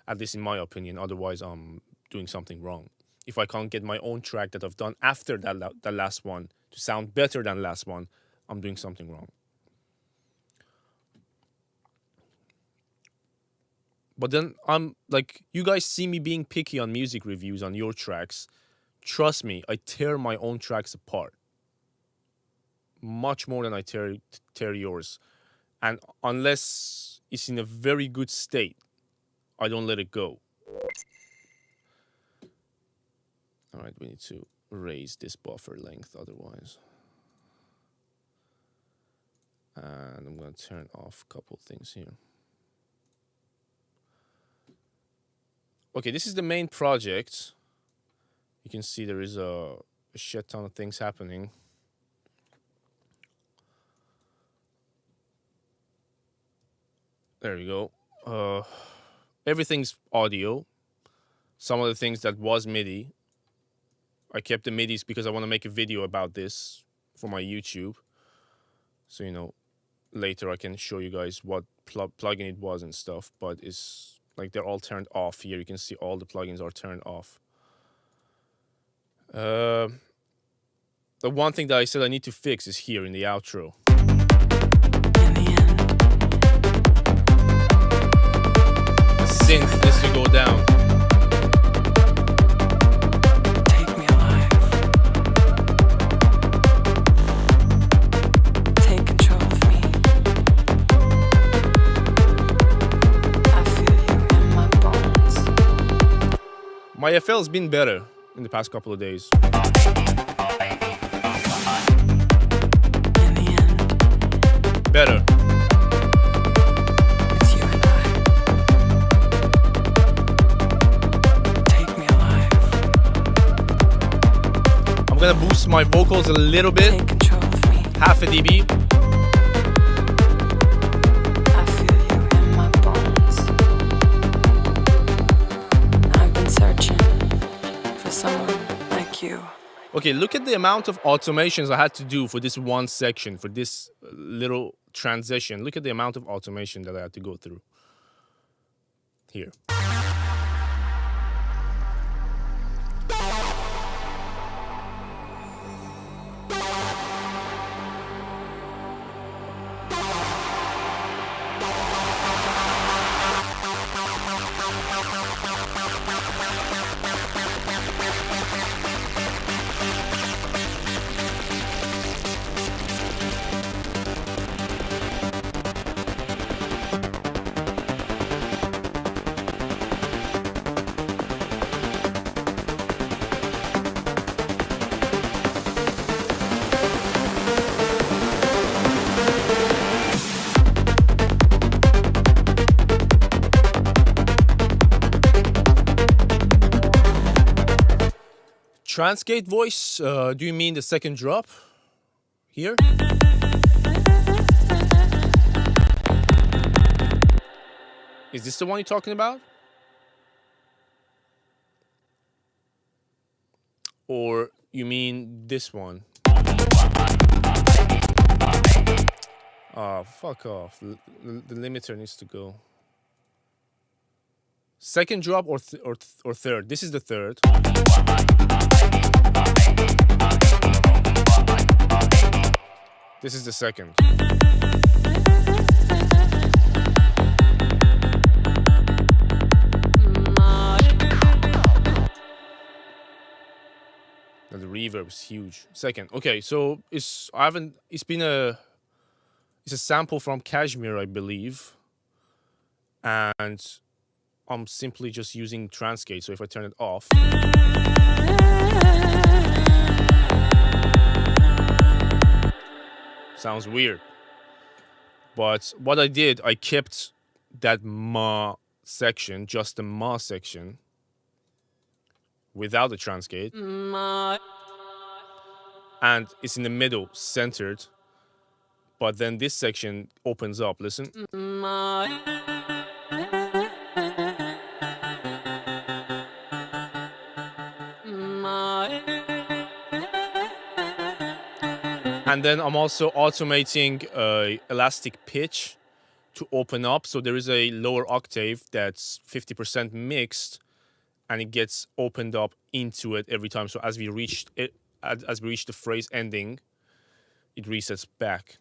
Speaker 2: at least in my opinion. Otherwise, I'm doing something wrong. If I can't get my own track that I've done after that last one to sound better than last one, I'm doing something wrong. But then I'm like, you guys see me being picky on music reviews on your tracks. Trust me, I tear my own tracks apart. Much more than I tear yours. And unless it's in a very good state, I don't let it go. All right, we need to raise this buffer length otherwise. And I'm going to turn off a couple things here. Okay, this is the main project. You can see there is a shit ton of things happening. There we go. Everything's audio. Some of the things that was MIDI, I kept the MIDIs because I want to make a video about this for my YouTube. So, you know, later I can show you guys what plugin it was and stuff. But it's like they're all turned off here. You can see all the plugins are turned off. The one thing that I said I need to fix is here in the outro. The synth needs to go down.
Speaker 12: Take me alive. Take control of me. I feel you in my bones.
Speaker 2: My FL's been better in the past couple of days. Better.
Speaker 12: It's you and I. Take me alive.
Speaker 2: I'm gonna boost my vocals a little bit.
Speaker 12: Take control of me.
Speaker 2: Half a dB.
Speaker 12: I feel you in my bones. I've been searching for someone like you.
Speaker 2: Okay, look at the amount of automations I had to do for this one section, for this little transition. Look at the amount of automation that I had to go through. Here. Transgate voice, do you mean the second drop? Here? Is this the one you're talking about? Or you mean this one? Oh, fuck off. The limiter needs to go. Second drop or third? This is the third. This is the second. And the reverb is huge. Second. Okay, so it's a sample from Kashmir, I believe. And I'm simply just using Transgate, so if I turn it off, sounds weird. But what I did, I kept that ma section, just the ma section, without the Transgate. And it's in the middle, centered. But then this section opens up, listen. And then I'm also automating elastic pitch to open up. So there is a lower octave that's 50% mixed, and it gets opened up into it every time. So as we reach the phrase ending, it resets back.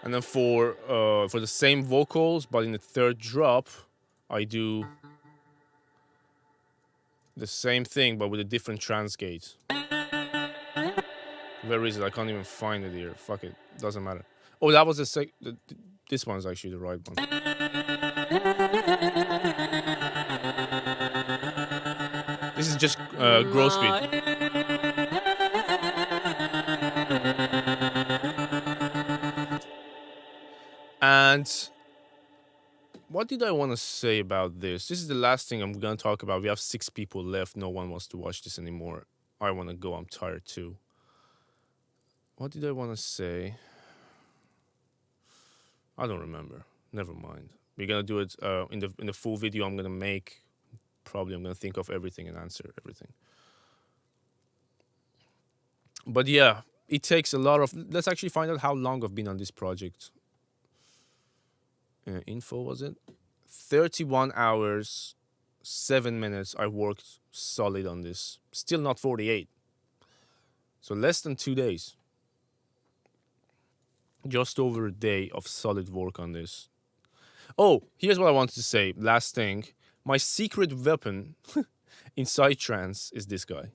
Speaker 2: And then for the same vocals, but in the third drop, I do the same thing, but with a different Transgate. Where is it? I can't even find it here. Fuck it. Doesn't matter. Oh, that was the this one's actually the right one. This is just gross beat. And what did I want to say about this? This is the last thing I'm going to talk about. We have 6 people left. No one wants to watch this anymore. I want to go. I'm tired too. What did I want to say? I don't remember. Never mind. We're going to do it in the full video I'm going to make. Probably I'm going to think of everything and answer everything. But yeah, it takes a lot of... Let's actually find out how long I've been on this project. Info, was it? 31 hours, 7 minutes I worked solid on this. Still not 48. So less than 2 days. Just over a day of solid work on this. Oh, here's what I wanted to say. Last thing. My secret weapon in Psytrance is this guy.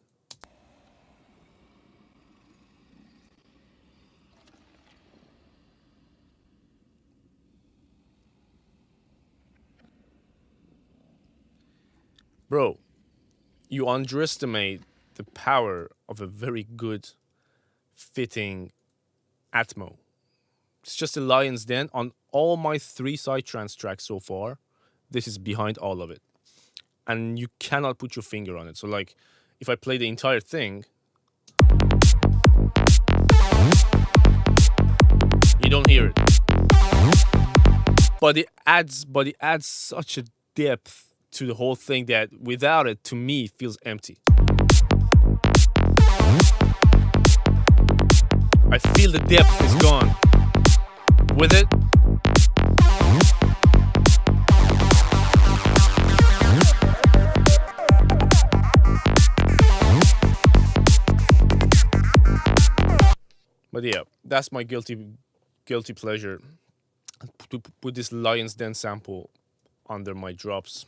Speaker 2: Bro, you underestimate the power of a very good fitting Atmo. It's just a lion's den. On all my 3 Psytrance tracks so far, this is behind all of it. And you cannot put your finger on it. So like, if I play the entire thing, you don't hear it. But it adds such a depth to the whole thing that without it, to me, it feels empty. I feel the depth is gone. With it, but yeah, that's my guilty pleasure, to put this Lion's Den sample under my drops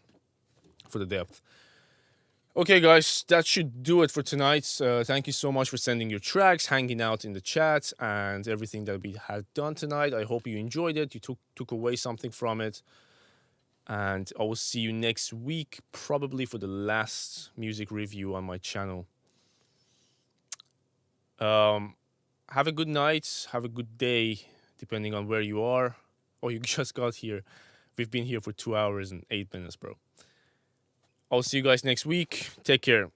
Speaker 2: for the depth. Okay, guys, that should do it for tonight. Thank you so much for sending your tracks, hanging out in the chat, and everything that we had done tonight. I hope you enjoyed it. You took away something from it. And I will see you next week, probably for the last music review on my channel. Have a good night. Have a good day, depending on where you are. Oh, you just got here. We've been here for 2 hours and 8 minutes, bro. I'll see you guys next week. Take care.